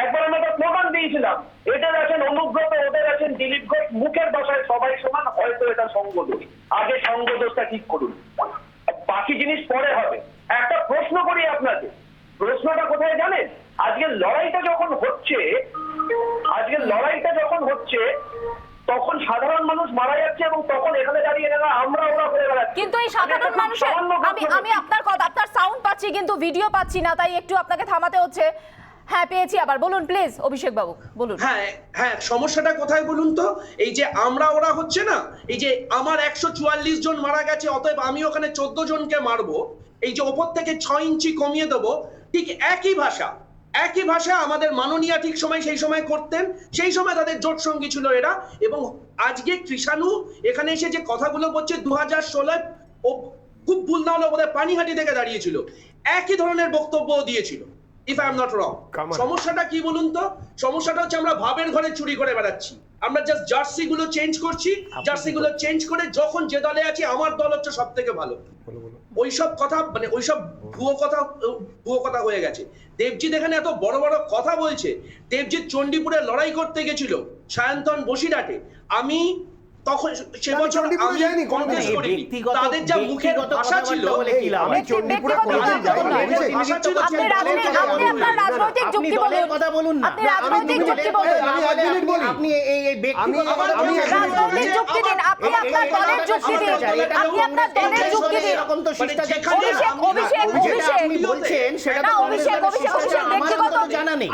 S9: একবার আমরা একটা স্লোগান দিয়েছিলাম, এদের আছেন অনুব্রত, ওদের আছেন দিলীপ ঘোষ, মুখের ভাষায় সবাই সমান, হয়তো এটা সঙ্গদোষ। আগে সঙ্গদোষটা ঠিক করুন, বাকি জিনিস পরে হবে। একটা প্রশ্ন করি আপনাকে, প্রশ্নটা কোথায় জানেন? আজকের লড়াইটা যখন হচ্ছে তখন সাধারণ মানুষ মারা যাচ্ছে, এবং তখন এখানে দাঁড়িয়ে এরা আমরা ওরা করে বেড়াচ্ছি।
S1: কিন্তু এই সাধারণ মানুষের, আমি আপনার কথা, আপনার সাউন্ড পাচ্ছি কিন্তু ভিডিও পাচ্ছি না, তাই একটু আপনাকে থামাতে হচ্ছে। হ্যাঁ, পেয়েছি আবার, বলুন প্লিজ অভিষেক বাবু, বলুন।
S10: হ্যাঁ, সমস্যাটা কোথায় বলুন তো? এই যে আমরা ওরা হচ্ছে না, এই যে আমার 144 জন মারা গেছে, অতএব আমি ওখানে 14 জনকে মারবো, এই যে ওপর থেকে 6 ইঞ্চি কমিয়ে দেবো, ঠিক একই ভাষা আমাদের মাননীয়া ঠিক সেই সময় করতেন। সেই সময় তাদের জোট সঙ্গী ছিল এরা। এবং আজকে কৃষাণু এখানে এসে যে কথাগুলো বলছে, 2016 ও খুব ভুল না হলে বোধহয় পানিহাটি থেকে দাঁড়িয়েছিল, একই ধরনের বক্তব্য দিয়েছিল, if I am not wrong. সমস্যাটা কি বলুন তো? সমস্যাটা হচ্ছে আমরা ভাবের ঘরে চুরি করে বেড়াচ্ছি। আমরা জাস্ট জার্সি গুলো চেঞ্জ করছি, জার্সি গুলো চেঞ্জ করে যখন যে দলে আছি, আমার দল হচ্ছে সব থেকে ভালো, ওইসব কথা, মানে ওইসব ভুয়ো কথা হয়ে গেছে। দেবজিৎ এখানে এত বড় বড় কথা বলছে। দেবজিৎ চণ্ডীপুরে লড়াই করতে গেছিল, সায়ন্তন বসিরহাটে। আমি তখন সে বছর তাদের যা মুখের ভাষা ছিল,
S5: আমি চণ্ডীপুরে কোনোদিন যাইনি।
S1: রাজনৈতিক যুক্তি বলুন না, রাজনৈতিক যুক্তি বলুন।
S4: আপনি এই
S1: রাজনৈতিক যুক্তি দিন, আপনি আপনার দলের যুক্তি দিন, আপনি আপনার দলের যুক্তি দিন।
S4: এরকম তো শিষ্টাচার
S1: আপনি
S4: বলছেন সেটা তো
S1: ব্যক্তিগত
S4: জানা নেই।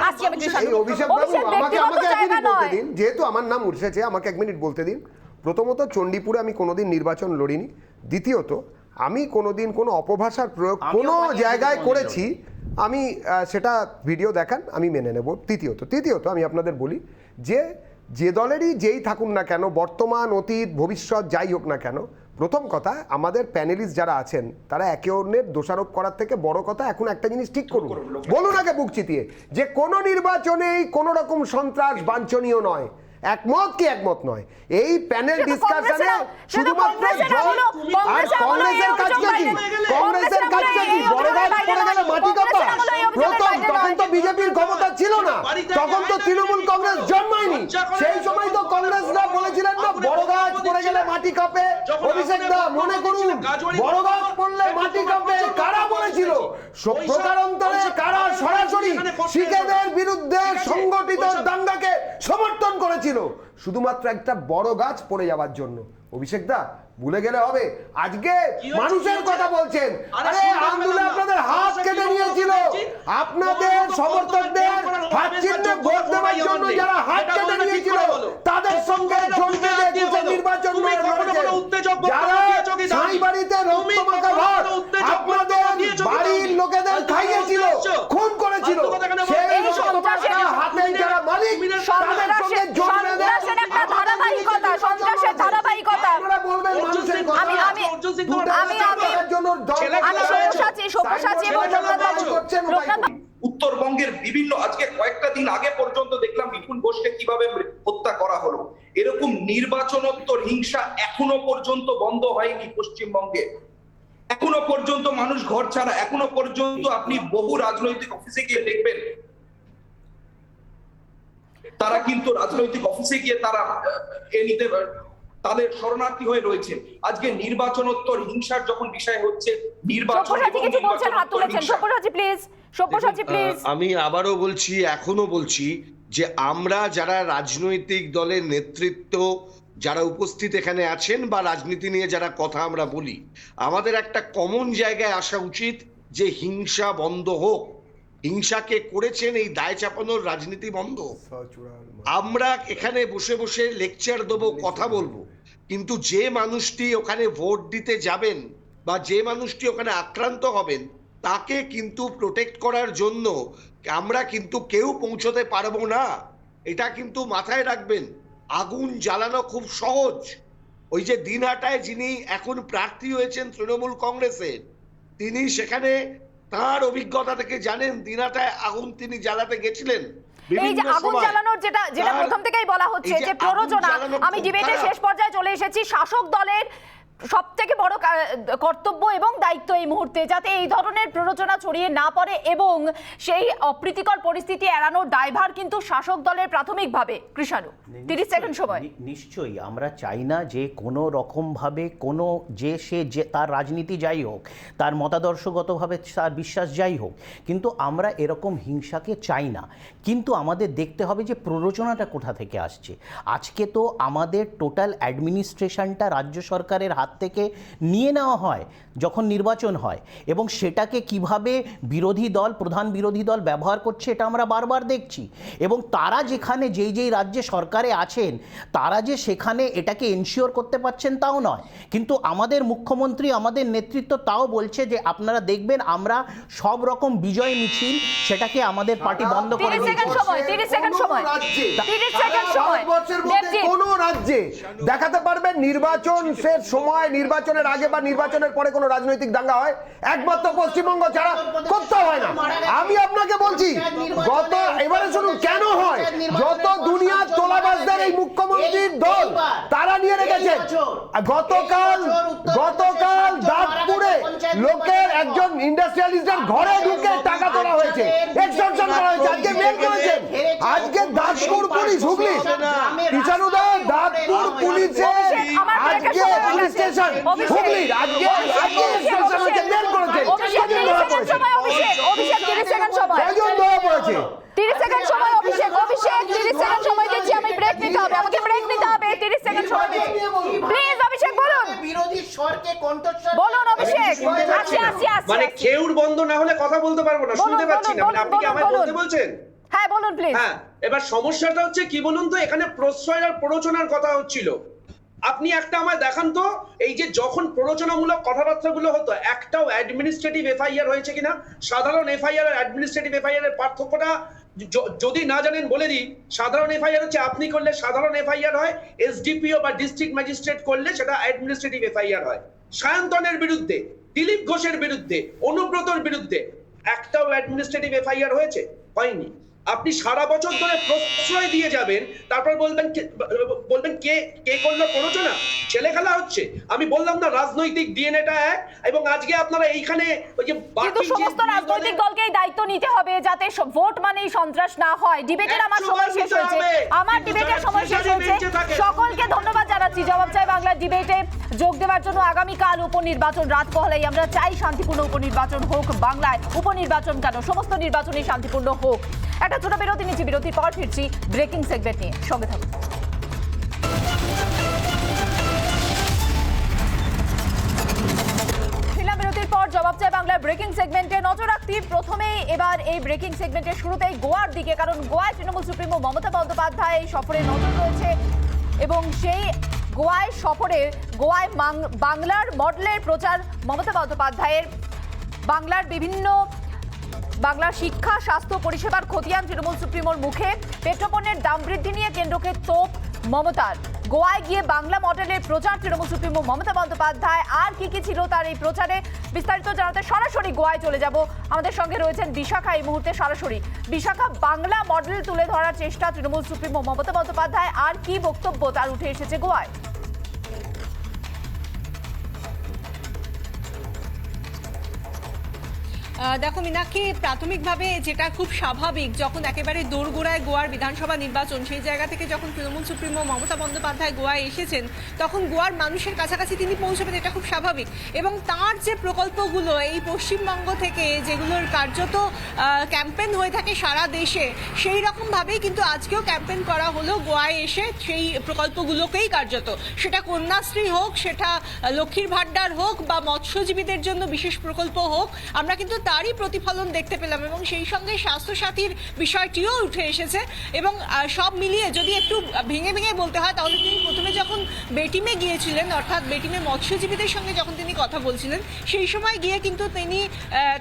S5: এই অভিষেক বাবু আমাকে এক মিনিট বলতে দিন, যেহেতু আমার নাম উঠেছে, আমাকে এক মিনিট বলতে দিন। প্রথমত, চণ্ডীপুরে আমি কোনোদিন নির্বাচন লড়িনি। দ্বিতীয়ত, আমি কোনোদিন কোনো অপভাষার প্রয়োগ
S7: আমিও
S5: কোনো
S7: বানিয়ে
S5: জায়গায়
S7: দিতে
S5: করেছি আমি সেটা ভিডিও দেখান আমি মেনে নেব। তৃতীয়ত আমি আপনাদের বলি যে দলেরই যেই থাকুন না কেন, বর্তমান অতীত ভবিষ্যৎ যাই হোক না কেন, প্রথম কথা আমাদের প্যানেলিস্ট যারা আছেন তারা একে অন্যের দোষারোপ করার থেকে বড় কথা এখন একটা জিনিস ঠিক করুন, বলুন আগে বুক চিতিয়ে যে কোনো নির্বাচনেই কোনো রকম সন্ত্রাস বাঞ্ছনীয় নয়। একমত কি একমত নয়, এই প্যানেল ডিসকাশনে শুধুমাত্র জল আর কংগ্রেসের কাজটা কি? কংগ্রেসের কাজটা কি? বড় গাছ পড়ে গেলে মাটি কাঁপা। প্রথম তখন তো বিজেপির ক্ষমতা ছিল না, তখন তো তৃণমূল কংগ্রেস জন্মায়নি। সেই সময় তো কংগ্রেসরা বলেছিলেন না বড় গাছ পড়ে গেলে মাটি কাঁপে। অভিষেক দা মনে করুন, বড় গাছ পড়লে মাটি কাঁপে কারা বলেছিল? প্রকারান্তরে কারা সরাসরি শিখেদের বিরুদ্ধে সংগঠিত দাঙ্গাকে সমর্থন করেছিল শুধুমাত্র একটা বড় গাছ পড়ে যাওয়ার জন্য? অভিষেক দা ভুলে গেলে হবে, আজকে মানুষের কথা বলছেন। আরে আন্দোলনে আপনাদের হাত কেটে নিয়েছিল, আপনাদের সমর্থকদের হাত চিহ্নে ভোট দেওয়ার জন্য যারা হাত কেটে নিয়েছিল তাদের সঙ্গে জড়িয়ে নির্বাচন যারা সাই বাড়িতে রক্তমাখা ভাত আপনাদের বাড়ির লোকেদের খাইয়েছিল, খুন করেছিল, সেই রক্তমাখা হাতে যারা মালিক তাদের সঙ্গে জড়িয়ে
S6: উত্তরবঙ্গের বিভিন্ন আজকে কয়েকটা দিন আগে পর্যন্ত দেখলাম বিপুল ঘোষকে কিভাবে হত্যা করা হলো। এরকম নির্বাচনোত্তর হিংসা এখনো পর্যন্ত বন্ধ হয়নি পশ্চিমবঙ্গে। এখনো পর্যন্ত মানুষ ঘর ছাড়া, এখনো পর্যন্ত আপনি বহু রাজনৈতিক অফিসে গিয়ে দেখবেন তারা কিন্তু রাজনৈতিক অফিসে গিয়ে তারা নিতে তাদের শরণার্থী হয়ে রয়েছে। আজকে নির্বাচনোত্তর হিংসার যখন বিষয় হচ্ছে
S11: আমি আবারও বলছি, এখনো বলছি যে আমরা যারা রাজনৈতিক দলের নেতৃত্ব যারা উপস্থিত এখানে আছেন বা রাজনীতি নিয়ে যারা কথা আমরা বলি, আমাদের একটা কমন জায়গায় আসা উচিত যে হিংসা বন্ধ হোক। হিংসাকে করেছেন এই দায় চাপানোর রাজনীতি বন্ধ। আমরা এখানে বসে বসে লেকচার দেবো, কথা বলবো, কিন্তু যে মানুষটি ওখানে ভোট দিতে যাবেন বা যে মানুষটি ওখানে আক্রান্ত হবেন তাকে কিন্তু প্রোটেক্ট করার জন্য আমরা কিন্তু কেউ পৌঁছতে পারবো না। এটা কিন্তু মাথায় রাখবেন। আগুন জ্বালানো খুব সহজ। ওই যে দিনহাটায় যিনি এখন প্রার্থী হয়েছেন তৃণমূল কংগ্রেসের, তিনি সেখানে তার অভিজ্ঞতা থেকে জানেন দিনহাটায় আগুন তিনি জ্বালাতে গেছিলেন।
S1: এই যে আগুন জ্বালানোর যেটা প্রথম থেকেই বলা হচ্ছে যে প্ররোচনা, আমি ডিবেটের শেষ পর্যায়ে চলে এসেছি। শাসক দলের সবথেকে বড় কর্তব্য এবং দায়িত্ব এই মুহূর্তে যাতে এই ধরনের প্ররোচনা ছড়িয়ে না পড়ে এবং সেই অপ্রীতিকর পরিস্থিতি এড়ানোর দায়ভার কিন্তু শাসক দলের প্রাথমিকভাবে। কৃষাণু 30 সেকেন্ড সময়।
S7: নিশ্চয়ই আমরা চাই না যে কোনো রকমভাবে কোনো সে তার রাজনীতি যাই হোক, তার মতাদর্শগতভাবে তার বিশ্বাস যাই হোক, কিন্তু আমরা এরকম হিংসাকে চাই না। কিন্তু আমাদের দেখতে হবে যে প্ররোচনাটা কোথা থেকে আসছে। আজকে তো আমাদের টোটাল অ্যাডমিনিস্ট্রেশনটা রাজ্য সরকারের হাত থেকে নিয়ে নেওয়া হয় যখন নির্বাচন হয়, এবং সেটাকে কিভাবে প্রধান বিরোধী দল ব্যবহার করছে এটা আমরা বারবার দেখছি। এবং তারা যেখানে যেই রাজ্যে সরকারে আছেন তারা যে সেখানে এটাকে এনশিওর করতে পারছেন তাও নয়, কিন্তু আমাদের মুখ্যমন্ত্রী আমাদের নেতৃত্ব তাও বলছে যে আপনারা দেখবেন আমরা সব রকম বিজয় মিছিল সেটাকে আমাদের পার্টি বন্ধ করে দিয়েছে।
S1: 30 সেকেন্ড সময়।
S5: কোনো রাজ্যে দেখাতে পারবেন নির্বাচনের সময়, নির্বাচনের আগে বা নির্বাচনের পরে কোনো রাজনৈতিক দাঙ্গা হয়? একমাত্র পশ্চিমবঙ্গ ছাড়া কোথাও হয় না। আমি আপনাকে বলছি এবারে শুনুন কেন হয়। যত দুনিয়ার তোলাবাজদের এই মুখ্যমন্ত্রীর দল তারা নিয়ে রেখেছেন। গতকাল দাঁতপুরে লোকের একজন ইন্ডাস্ট্রিয়ালিস্টের ঘরে ঢুকে টাকা তোলা হয়েছে, এক্সটর্শন করা হয়েছে। আজকে মেল করেছেন, আজকে দাঁতপুর পুলিশ হুগলি কিষাণুদা দাঁতপুর পুলিশে আজকে পুলিশ স্টেশন হুগলির আজকে এক্সটর্শন হয়েছে, মেল করেছে।
S1: অভিষেক 30 সেকেন্ড সময়।
S5: কয়জন ধরা পড়েছে?
S1: 30 সেকেন্ড সময়। অভিষেক 30 সেকেন্ড সময় দিচ্ছি। আমি ব্রেক নিতে হবে, আমাকে ব্রেক নিতে হবে। 30 সেকেন্ড সময় দিচ্ছি। প্লিজ অভিষেক বলুন।
S4: বিরোধী স্বরকে কণ্ঠস্বর
S1: বলুন অভিষেক। আসি।
S10: মানে খেউর বন্ধ না হলে কথা বলতে পারবো না, শুনতে পাচ্ছি না। মানে আপনি কি আমায় বলতে বলছেন?
S1: হ্যাঁ বলুন প্লিজ।
S10: হ্যাঁ, এবার সমস্যাটা হচ্ছে কি বলুন তো, এখানে প্রশ্রয় আর প্ররোচনার কথা হচ্ছিল। আপনি একটা আমায় দেখান তো, এই যে যখন প্ররোচনামূলক কথাবার্তাগুলো হতো একটাও অ্যাডমিনিস্ট্রেটিভ এফআইআর হয়েছে কিনা? সাধারণ এফআইআর আর অ্যাডমিনিস্ট্রেটিভ এফআইআর এর পার্থক্যটা যদি না জানেন বলে দিই। সাধারণ এফআইআর হচ্ছে আপনি করলে সাধারণ এফআইআর হয়, এসডিপিও বা ডিস্ট্রিক্ট ম্যাজিস্ট্রেট করলে সেটা অ্যাডমিনিস্ট্রেটিভ এফআইআর হয়। সায়ন্তনের বিরুদ্ধে, দিলীপ ঘোষের বিরুদ্ধে, অনুব্রতর বিরুদ্ধে একটাও অ্যাডমিনিস্ট্রেটিভ এফআইআর হয়েছে? হয়নি। আপনি সারা বছর ধরে প্রশ্রয় দিয়ে যাবেন, তারপর বলবেন কে কে করলো প্ররোচনা? ছেলে খেলা হচ্ছে। আমি বললাম না রাজনৈতিক ডিএনএটা এক, এবং আজকে আপনারা এইখানে ওই যে
S1: কিন্তু সমস্ত রাজনৈতিক দলকে এই দায়িত্ব নিতে হবে যাতে ভোট মানেই সন্ত্রাস না হয়। ডিবেটের আমার সময় শেষ হয়েছে, আমার ডিবেটের সময় শেষ হয়েছে। সকলকে ধন্যবাদ জানাচ্ছি জবাব চাই বাংলার ডিবেটে যোগ দেওয়ার জন্য। আগামীকাল উপনির্বাচন, রাত পহলাই আমরা চাই শান্তিপূর্ণ উপনির্বাচন হোক বাংলায়। উপনির্বাচন কেন, সমস্ত নির্বাচনই শান্তিপূর্ণ হোক। একটা ছোট বিরতি নিচ্ছি, বিরতির পর ফিরছি ব্রেকিং সেগমেন্ট নিয়ে, সঙ্গে থাকুন। বিরতির পর জবাব চাই বাংলার ব্রেকিং সেগমেন্টে নজর রাখতে প্রথমেই এবার এই ব্রেকিং সেগমেন্টের শুরুতেই গোয়ার দিকে, কারণ গোয়ায় তৃণমূল সুপ্রিমো মমতা বন্দ্যোপাধ্যায় এই সফরে নজর রয়েছে এবং সেই গোয়ায় সফরে গোয়ায় বাংলার মডেলের প্রচার মমতা বন্দ্যোপাধ্যায়ের। বাংলার শিক্ষা, স্বাস্থ্য পরিষেবার খতিয়ান তৃণমূল সুপ্রিমোর মুখে। পেট্রোপণ্যের দাম বৃদ্ধি নিয়ে কেন্দ্রকে তোপ মমতার। গোয়ায় গিয়ে বাংলা মডেলের প্রচার তৃণমূল সুপ্রিমো মমতা বন্দ্যোপাধ্যায়। আর কি কি ছিল তার এই প্রচারে বিস্তারিত জানাতে সরাসরি গোয়ায় চলে যাব। আমাদের সঙ্গে রয়েছেন বিশাখা এই মুহূর্তে সরাসরি। বিশাখা, বাংলা মডেল তুলে ধরার চেষ্টা তৃণমূল সুপ্রিমো মমতা বন্দ্যোপাধ্যায়, আর কি বক্তব্য তার উঠে এসেছে গোয়ায়?
S12: দেখো মীনাক্ষী, প্রাথমিকভাবে যেটা খুব স্বাভাবিক, যখন একেবারে দোরগোড়ায় গোয়ার বিধানসভা নির্বাচন, সেই জায়গা থেকে যখন তৃণমূল সুপ্রিমো মমতা বন্দ্যোপাধ্যায় গোয়ায় এসেছেন, তখন গোয়ার মানুষের কাছাকাছি তিনি পৌঁছবেন, এটা খুব স্বাভাবিক। এবং তার যে প্রকল্পগুলো এই পশ্চিমবঙ্গ থেকে যেগুলোর কার্যত ক্যাম্পেন হয়ে থাকে সারা দেশে, সেই রকমভাবেই কিন্তু আজকেও ক্যাম্পেন করা হলো গোয়ায় এসে সেই প্রকল্পগুলোকেই কার্যত। সেটা কন্যাশ্রী হোক, সেটা লক্ষ্মীর ভাণ্ডার হোক, বা মৎস্যজীবীদের জন্য বিশেষ প্রকল্প হোক, আমরা কিন্তু তারই প্রতিফলন দেখতে পেলাম। এবং সেই সঙ্গে স্বাস্থ্যসাথীর বিষয়টিও উঠে এসেছে। এবং সব মিলিয়ে যদি একটু ভেঙে ভেঙে বলতে হয়, তাহলে তিনি প্রথমে যখন বেটিমে গিয়েছিলেন, অর্থাৎ বেটিমে মৎস্যজীবীদের সঙ্গে যখন তিনি কথা বলছিলেন, সেই সময় গিয়ে কিন্তু তিনি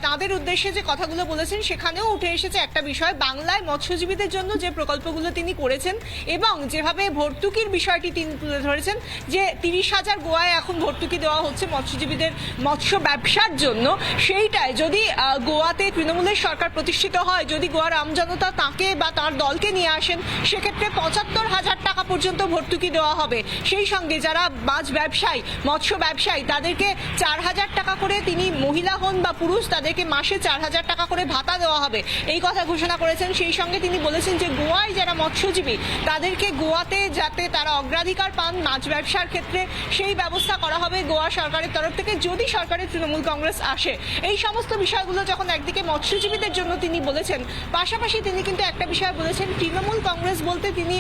S12: তাদের উদ্দেশ্যে যে কথাগুলো বলেছেন, সেখানেও উঠে এসেছে একটা বিষয়, বাংলায় মৎস্যজীবীদের জন্য যে প্রকল্পগুলো তিনি করেছেন এবং যেভাবে ভর্তুকির বিষয়টি তিনি তুলে ধরেছেন, যে 30,000 গোয়ায় এখন ভর্তুকি দেওয়া হচ্ছে মৎস্যজীবীদের মৎস্য ব্যবসার জন্য। সেইটাই যদি গোয়াতে তৃণমূলের সরকার প্রতিষ্ঠিত হয়, যদি গোয়ার আমজনতা তাকে বা তার দলকে নিয়ে আসেন, সেক্ষেত্রে 75,000 টাকা পর্যন্ত ভর্তুকি দেওয়া হবে। সেই সঙ্গে যারা মাছ ব্যবসায়ী, মৎস্য ব্যবসায়ী, তাদেরকে 4,000 টাকা করে, তিনি মহিলা হন বা পুরুষ, তাদেরকে মাসে 4,000 টাকা করে ভাতা দেওয়া হবে, এই কথা ঘোষণা করেছেন। সেই সঙ্গে তিনি বলেছেন যে গোয়ায় যারা মৎস্যজীবী, তাদেরকে গোয়াতে যাতে তারা অগ্রাধিকার পান মাছ ব্যবসার ক্ষেত্রে, সেই ব্যবস্থা করা হবে গোয়া সরকারের তরফ থেকে, যদি সরকারের তৃণমূল কংগ্রেস আসে। এই সমস্ত বিষয়গুলো যখন একদিকে মৎস্যজীবীদের জন্য তিনি বলেছেন, পাশাপাশি তিনি কিন্তু একটা বিষয় বলেছেন, তৃণমূল কংগ্রেস বলতে তিনি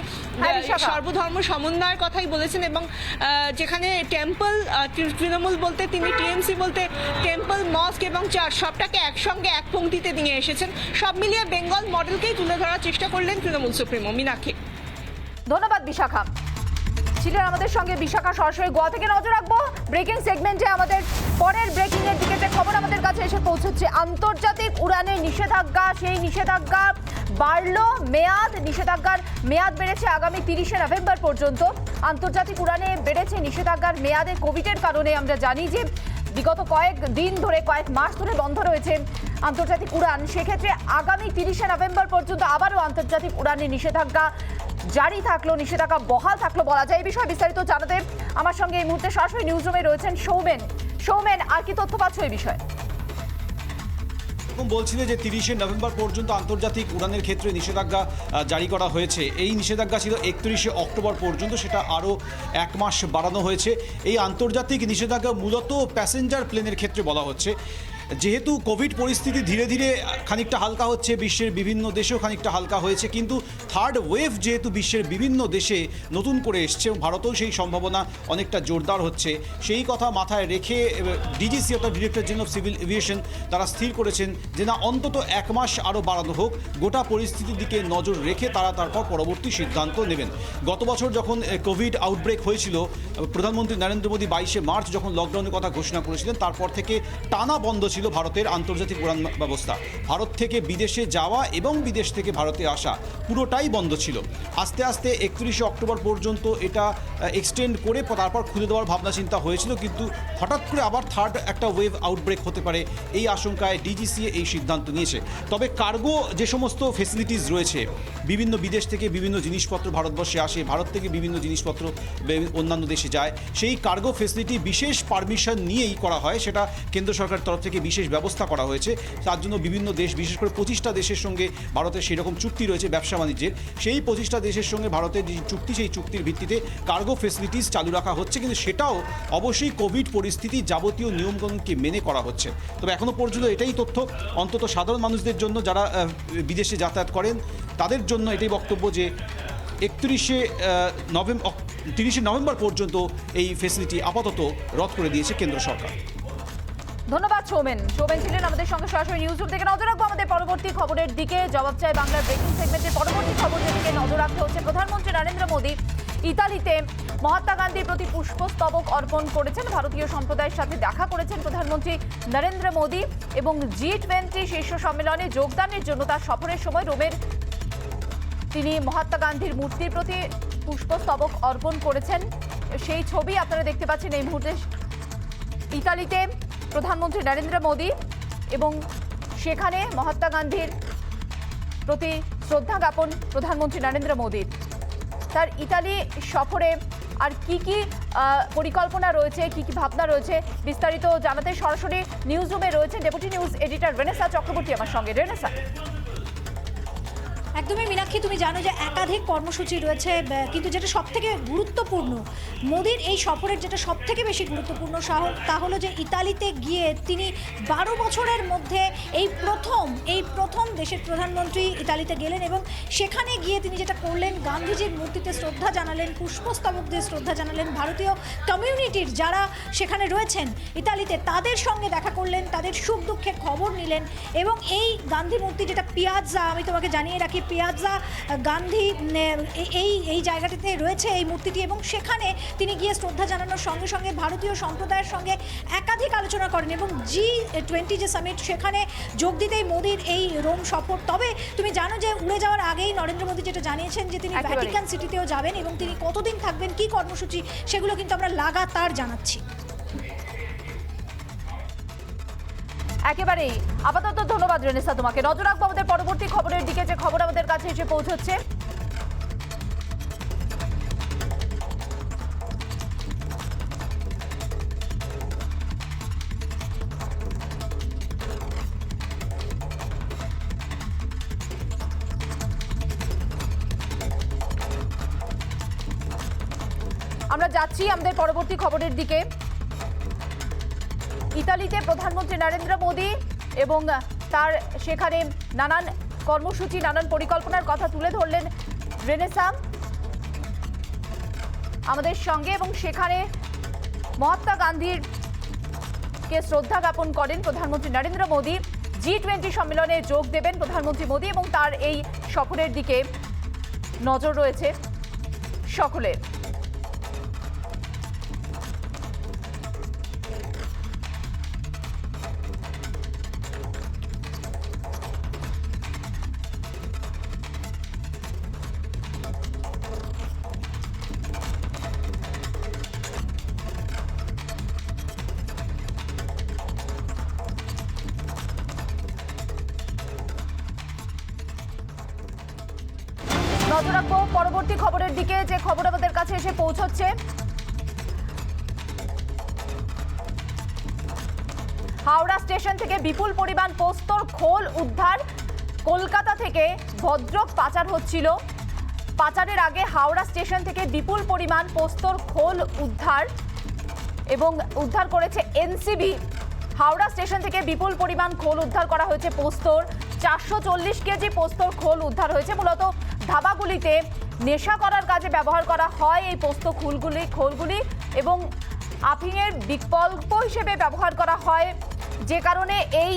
S12: সর্বধর্ম সমন্বয়ের কথাই বলেছেন। এবং যেখানে টেম্পল, তৃণমূল বলতে তিনি টিএমসি বলতে টেম্পল, মস্ক এবং চার্চ সবটাকে একসঙ্গে এক পংক্তিতে নিয়ে এসেছেন। সব মিলিয়ে বেঙ্গল মডেলকেই তুলে ধরার চেষ্টা করলেন তৃণমূল সুপ্রিমো। মীনাক্ষী,
S1: ধন্যবাদ বিশাখা। ছিলেন আমাদের সঙ্গে বিশাখা সরাসরি গোয়া থেকে। নজর রাখবো ব্রেকিং সেগমেন্টে আমাদের পরের ব্রেকিং এর দিকে যে খবর আমাদের কাছে এসে পৌঁছেছে। আন্তর্জাতিক উড়ানের নিষেধাজ্ঞা, সেই নিষেধাজ্ঞা বাড়লো মেয়াদ। নিষেধাজ্ঞার মেয়াদ বেড়েছে আগামী 30শে নভেম্বর পর্যন্ত। আন্তর্জাতিক উড়ানে বেড়েছে নিষেধাজ্ঞার মেয়াদে কোভিডের কারণে। আমরা জানি যে বিগত কয়েক মাস ধরে বন্ধ রয়েছে আন্তর্জাতিক উড়ান। সেক্ষেত্রে আগামী 30শে নভেম্বর পর্যন্ত আবারও আন্তর্জাতিক উড়ানের নিষেধাজ্ঞা জারি থাকলো, নিষেধাজ্ঞা বহাল থাকলো বলা যায়। এই বিষয়ে বিস্তারিত জানাতে আমার সঙ্গে এই মুহূর্তে সরাসরি নিউজ রুমে রয়েছেন সৌমেন। সৌমেন, আর কি তথ্য পাচ্ছ এই বিষয়ে?
S13: এরকম বলছিলেন যে 30শে নভেম্বর পর্যন্ত আন্তর্জাতিক উড়ানের ক্ষেত্রে নিষেধাজ্ঞা জারি করা হয়েছে। এই নিষেধাজ্ঞা ছিল 31শে অক্টোবর পর্যন্ত, সেটা আরও 1 মাস বাড়ানো হয়েছে। এই আন্তর্জাতিক নিষেধাজ্ঞা মূলত প্যাসেঞ্জার প্লেনের ক্ষেত্রে বলা হচ্ছে। যেহেতু কোভিড পরিস্থিতি ধীরে ধীরে খানিকটা হালকা হচ্ছে, বিশ্বের বিভিন্ন দেশেও খানিকটা হালকা হয়েছে, কিন্তু থার্ড ওয়েভ যেহেতু বিশ্বের বিভিন্ন দেশে নতুন করে এসছে, ভারতেও সেই সম্ভাবনা অনেকটা জোরদার হচ্ছে, সেই কথা মাথায় রেখে ডিজিসি অর্থাৎ director general of civil aviation তারা স্থির করেছেন যে না, অন্তত 1 মাস আরও বাড়ানো হোক, গোটা পরিস্থিতির দিকে নজর রেখে তারা তারপর পরবর্তী সিদ্ধান্ত নেবেন। গত বছর যখন কোভিড আউটব্রেক হয়েছিল, প্রধানমন্ত্রী নরেন্দ্র মোদী 22শে মার্চ যখন লকডাউনের কথা ঘোষণা করেছিলেন, তারপর থেকে টানা বন্ধ ছিল ভারতের আন্তর্জাতিক উড়ান ব্যবস্থা। ভারত থেকে বিদেশে যাওয়া এবং বিদেশ থেকে ভারতে আসা পুরোটাই বন্ধ ছিল। আস্তে আস্তে 31শে অক্টোবর পর্যন্ত এটা এক্সটেন্ড করে তারপর খুলে দেওয়ার ভাবনা চিন্তা হয়েছিল, কিন্তু হঠাৎ করে আবার থার্ড একটা ওয়েভ আউটব্রেক হতে পারে এই আশঙ্কায় ডিজিসিএ এই সিদ্ধান্ত নিয়েছে। তবে কার্গো যে সমস্ত ফেসিলিটিস রয়েছে, বিভিন্ন বিদেশ থেকে বিভিন্ন জিনিসপত্র ভারতবর্ষে আসে, ভারত থেকে বিভিন্ন জিনিসপত্র অন্যান্য দেশে যায়, সেই কার্গো ফেসিলিটি বিশেষ পারমিশন নিয়েই করা হয়, সেটা কেন্দ্র সরকারের তরফ থেকে বিশেষ ব্যবস্থা করা হয়েছে। তার জন্য বিভিন্ন দেশ, বিশেষ করে 25টা দেশের সঙ্গে ভারতের সেরকম চুক্তি রয়েছে ব্যবসা বাণিজ্যের, সেই 25টা দেশের সঙ্গে ভারতের যে চুক্তি, সেই চুক্তির ভিত্তিতে কার্গো ফেসিলিটিস চালু রাখা হচ্ছে, কিন্তু সেটাও অবশ্যই কোভিড পরিস্থিতি যাবতীয় নিয়মকানুনকে মেনে করা হচ্ছে। তবে এখনও পর্যন্ত এটাই তথ্য, অন্তত সাধারণ মানুষদের জন্য যারা বিদেশে যাতায়াত করেন তাদের জন্য এটাই বক্তব্য যে 30শে নভেম্বর পর্যন্ত এই ফেসিলিটি আপাতত রদ করে দিয়েছে কেন্দ্র সরকার।
S1: ধন্যবাদ সৌমেন ছিলেন আমাদের সঙ্গে সরাসরি নিউজ রুম থেকে। নজর রাখবো আমাদের পরবর্তী খবরের দিকে। জবাব চাই বাংলার ব্রেকিং সেগমেন্টের পরবর্তী খবরের দিকে নজর রাখতে হচ্ছে। প্রধানমন্ত্রী নরেন্দ্র মোদী ইতালিতে মহাত্মা গান্ধীর প্রতি পুষ্পস্তবক অর্পণ করেছেন। ভারতীয় সম্প্রদায়ের সাথে দেখা করেছেন প্রধানমন্ত্রী নরেন্দ্র মোদী এবং G20 শীর্ষ সম্মেলনে যোগদানের জন্য তার সফরের সময় রোমের তিনি মহাত্মা গান্ধীর মূর্তির প্রতি পুষ্পস্তবক অর্পণ করেছেন। সেই ছবি আপনারা দেখতে পাচ্ছেন এই মুহূর্তে। ইতালিতে প্রধানমন্ত্রী নরেন্দ্র মোদী এবং সেখানে মহাত্মা গান্ধীর প্রতি শ্রদ্ধা জ্ঞাপন প্রধানমন্ত্রী নরেন্দ্র মোদীর। তার ইতালি সফরে আর কি কি পরিকল্পনা রয়েছে, কি কি ভাবনা রয়েছে, বিস্তারিত জানাতে সরাসরি নিউজ রুমে রয়েছে deputy news editor Renaissance Chakraborty আমার সঙ্গে। রেনেসা।
S14: একদমই মীনাক্ষী, তুমি জানো যে একাধিক কর্মসূচি রয়েছে, কিন্তু যেটা সব থেকে গুরুত্বপূর্ণ মোদির এই সফরের যেটা সব থেকে বেশি গুরুত্বপূর্ণ তা হলো যে ইতালিতে গিয়ে তিনি 12 বছরের মধ্যে এই প্রথম দেশের প্রধানমন্ত্রী ইতালিতে গেলেন এবং সেখানে গিয়ে তিনি যেটা করলেন, গান্ধীজির মূর্তিতে শ্রদ্ধা জানালেন, পুষ্পস্তবক দিয়ে শ্রদ্ধা জানালেন, ভারতীয় কমিউনিটির যারা সেখানে রয়েছেন ইতালিতে তাদের সঙ্গে দেখা করলেন, তাদের সুখ দুঃখের খবর নিলেন এবং এই গান্ধী মূর্তি যেটা পিয়াজ্জা, আমি তোমাকে জানিয়ে রাখি পিয়াজ্জা গান্ধী এই জায়গাটিতে রয়েছে এই মূর্তিটি, এবং সেখানে তিনি গিয়ে শ্রদ্ধা জানানোর সঙ্গে সঙ্গে ভারতীয় সম্প্রদায়ের সঙ্গে একাধিক আলোচনা করেন এবং G20 যে সামিট সেখানে যোগ দিতেই মোদির এই রোম সফর। তবে তুমি জানো যে উড়ে যাওয়ার আগেই নরেন্দ্র মোদী যেটা জানিয়েছেন যে তিনি ভ্যাটিকান সিটিতেও যাবেন এবং তিনি কতদিন থাকবেন, কি কর্মসূচি, সেগুলো কিন্তু আমরা লাগাতার জানাচ্ছি।
S1: একেবারেই আপাতত ধন্যবাদ রেনেসা তোমাকে। নজর রাখবো আমাদের পরবর্তী খবরের দিকে, যে খবর আমাদের কাছে এসে পৌঁছচ্ছে। আমরা যাচ্ছি আমাদের পরবর্তী খবরের দিকে। ইতালিতে প্রধানমন্ত্রী নরেন্দ্র মোদী এবং তার সেখানে নানান কর্মসূচি, নানান পরিকল্পনার কথা তুলে ধরলেন রেনেসা আমাদের সঙ্গে, এবং সেখানে মহাত্মা গান্ধীর কে শ্রদ্ধা জ্ঞাপন করেন প্রধানমন্ত্রী নরেন্দ্র মোদী। G20 সম্মেলনে যোগ দেবেন প্রধানমন্ত্রী মোদী এবং তার এই সফরের দিকে নজর রয়েছে সকলের। নজর রাখবো পরবর্তী খবরের দিকে, যে খবর আমাদের কাছে এসে পৌঁছচ্ছে। হাওড়া স্টেশন থেকে বিপুল পরিমাণ পোস্তর খোল উদ্ধার। কলকাতা থেকে ভদ্রক পাচার হচ্ছিল। পাচারের আগে হাওড়া স্টেশন থেকে বিপুল পরিমাণ পোস্তর খোল উদ্ধার এবং উদ্ধার করেছে এনসিবি। হাওড়া স্টেশন থেকে বিপুল পরিমাণ খোল উদ্ধার করা হয়েছে পোস্তর। 440 কেজি পোস্তর খোল উদ্ধার হয়েছে। মূলত ধাবাগুলিতে নেশা করার কাজে ব্যবহার করা হয় এই পোস্ত খোলগুলি এবং আফিংয়ের বিকল্প হিসেবে ব্যবহার করা হয়, যে কারণে এই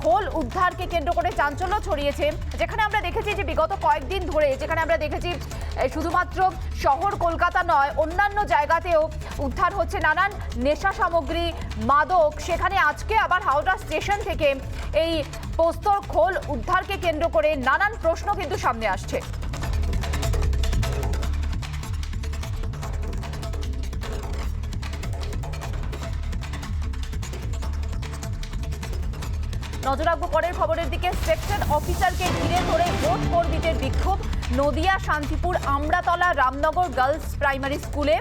S1: খোল উদ্ধারকে কেন্দ্র করে চাঞ্চল্য ছড়িয়েছে। যেখানে আমরা দেখেছি যে বিগত কয়েকদিন ধরে যেখানে আমরা দেখেছি শুধুমাত্র শহর কলকাতা নয়, অন্যান্য জায়গাতেও উদ্ধার হচ্ছে নানান নেশা সামগ্রী, মাদক, সেখানে আজকে আবার হাওড়া স্টেশন থেকে এই পোস্তর খোল উদ্ধারকে কেন্দ্র করে নানান প্রশ্ন কিন্তু সামনে আসছে। নজর রাখবো পরের খবরের দিকে। সেক্টর অফিসারকে ঘিরে ধরে ভোট কর্মীদের বিক্ষোভ। নদিয়া, শান্তিপুর, আমড়াতলা, রামনগর গার্লস প্রাইমারি স্কুলে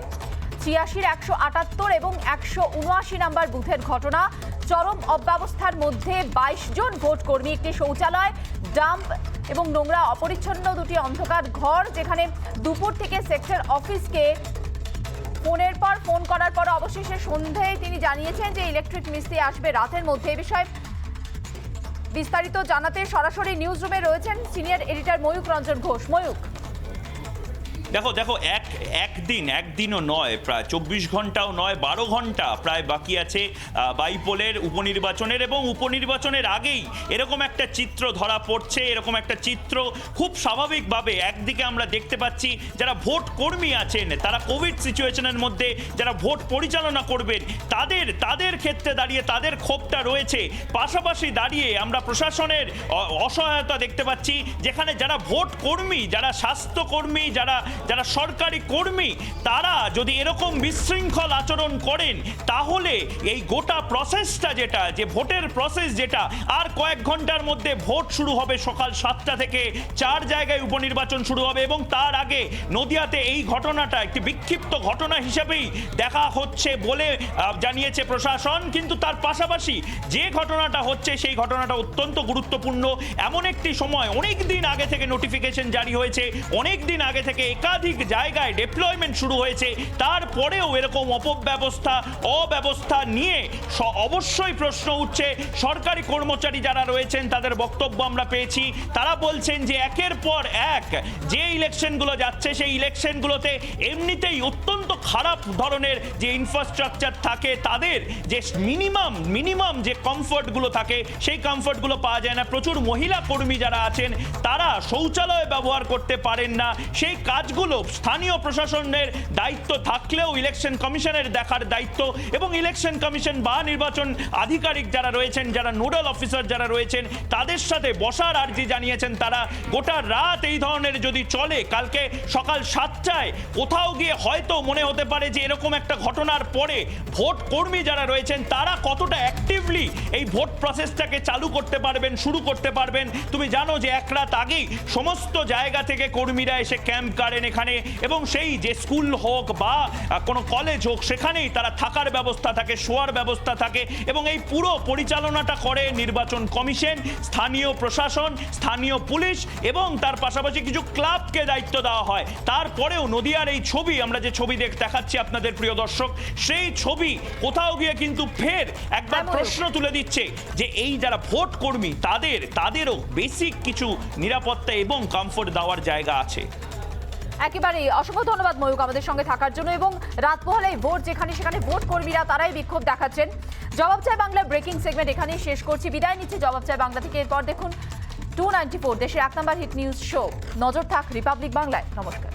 S1: ৮৬, ১৭৮ এবং ১৭৯ নম্বর বুথের ঘটনা। চরম অব্যবস্থার মধ্যে ২২ জন ভোট কর্মী, একটি শৌচালয়, ডাম্প এবং নোংরা অপরিচ্ছন্ন দুটি অন্ধকার ঘর, যেখানে দুপুর থেকে সেক্টর অফিসকে ফোনের পর ফোন করার পর অবশেষে সন্ধ্যায় তিনি জানিয়েছেন যে ইলেকট্রিক মিস্ত্রি আসবে রাতের মধ্যে। এ বিষয়ে বিস্তারিত জানাতে সরাসরি নিউজ রুমে রয়েছেন সিনিয়র এডিটর ময়ূক রঞ্জন ঘোষ। ময়ূক,
S15: দেখো একদিনও নয়, প্রায় ২৪ ঘন্টাও নয়, ১২ ঘন্টা প্রায় বাকি আছে বাইপোলের উপনির্বাচনের, এবং উপনির্বাচনের আগেই এরকম একটা চিত্র ধরা পড়ছে। এরকম একটা চিত্র খুব স্বাভাবিকভাবে একদিকে আমরা দেখতে পাচ্ছি যারা ভোট কর্মী আছেন তারা কোভিড সিচুয়েশনের মধ্যে যারা ভোট পরিচালনা করবেন তাদের ক্ষেত্রে দাঁড়িয়ে তাদের ক্ষোভটা রয়েছে। পাশাপাশি দাঁড়িয়ে আমরা প্রশাসনের অসহায়তা দেখতে পাচ্ছি, যেখানে যারা ভোট কর্মী, যারা স্বাস্থ্যকর্মী, যারা সরকারি কর্মী, তারা যদি এরকম বিশৃঙ্খল আচরণ করেন তাহলে এই গোটা প্রসেসটা যে ভোটের প্রসেস যেটা আর কয়েক ঘন্টার মধ্যে ভোট শুরু হবে। সকাল 7টা থেকে 4 জায়গায় উপনির্বাচন শুরু হবে এবং তার আগে নদিয়াতে এই ঘটনাটা একটি বিক্ষিপ্ত ঘটনা হিসেবেই দেখা হচ্ছে বলে জানিয়েছে প্রশাসন। কিন্তু তার পাশাপাশি যে ঘটনাটা হচ্ছে সেই ঘটনাটা অত্যন্ত গুরুত্বপূর্ণ। এমন একটি সময়, অনেক দিন আগে থেকে নোটিফিকেশন জারি হয়েছে, অনেক দিন আগে থেকে একাধিক জায়গায় ডিপ্লয়মেন্ট শুরু হয়েছে, তারপরেও এরকম অব্যবস্থা নিয়ে অবশ্যই প্রশ্ন উঠছে। সরকারি কর্মচারী যারা রয়েছেন তাদের বক্তব্য আমরা পেয়েছি, তারা বলছেন যে একের পর এক যে ইলেকশনগুলো যাচ্ছে সেই ইলেকশনগুলোতে এমনিতেই অত্যন্ত খারাপ ধরনের যে ইনফ্রাস্ট্রাকচার থাকে, তাদের যে মিনিমাম যে কমফর্টগুলো থাকে সেই কমফর্টগুলো পাওয়া যায় না। প্রচুর মহিলা কর্মী যারা আছেন তারা শৌচালয় ব্যবহার করতে পারেন না। সেই কাজগুলো স্থানীয় প্রশাসনের দায়িত্ব থাকলেও ইলেকশন কমিশনের দেখার দায়িত্ব, এবং ইলেকশন কমিশন বা নির্বাচন আধিকারিক যারা রয়েছেন, যারা নোডাল অফিসার যারা রয়েছেন, তাদের সাথে বসার আর্জি জানিয়েছেন তারা। গোটা রাত এই ধরনের যদি চলে, কালকে সকাল 7টায় কোথাও গিয়ে হয়তো মনে হতে পারে যে এরকম একটা ঘটনার পরে ভোট কর্মী যারা রয়েছেন তারা কতটা অ্যাক্টিভলি এই ভোট প্রসেসটাকে চালু করতে পারবেন, শুরু করতে পারবেন। তুমি জানো যে এক রাত আগেই সমস্ত জায়গা থেকে কর্মীরা এসে ক্যাম্প করেন এখানে, এবং সেই যে স্কুল হোক বা কোনো কলেজ হোক সেখানেই তারা থাকার ব্যবস্থা থাকে, শোয়ার ব্যবস্থা থাকে, এবং এই পুরো পরিচালনাটা করে নির্বাচন কমিশন, স্থানীয় প্রশাসন, স্থানীয় পুলিশ, এবং তার পাশাপাশি কিছু ক্লাবকে দায়িত্ব দেওয়া হয়। তারপরেও নদিয়ার এই ছবি, আমরা যে ছবি দেখাচ্ছি আপনাদের প্রিয় দর্শক, সেই ছবি কোথাও গিয়ে কিন্তু ফের একবার প্রশ্ন তুলে দিচ্ছে যে এই যারা ভোট কর্মী তাদেরও বেসিক কিছু নিরাপত্তা এবং কমফোর্ট দেওয়ার জায়গা আছে।
S1: একেবারেই অসংখ্য ধন্যবাদ ময়ূক আমাদের সঙ্গে থাকার জন্য। এবং রাত পোহালে ভোট যেখানে সেখানে ভোট কর্মীরা তারাই বিক্ষোভ দেখাচ্ছেন। জবাব চাই বাংলা ব্রেকিং সেগমেন্ট এখানেই শেষ করছি। বিদায় নিচ্ছি জবাব চাই বাংলা থেকে। এরপর দেখুন 294 দেশের 1 নম্বর হিট নিউজ শো। নজর থাক রিপাবলিক বাংলায়। নমস্কার।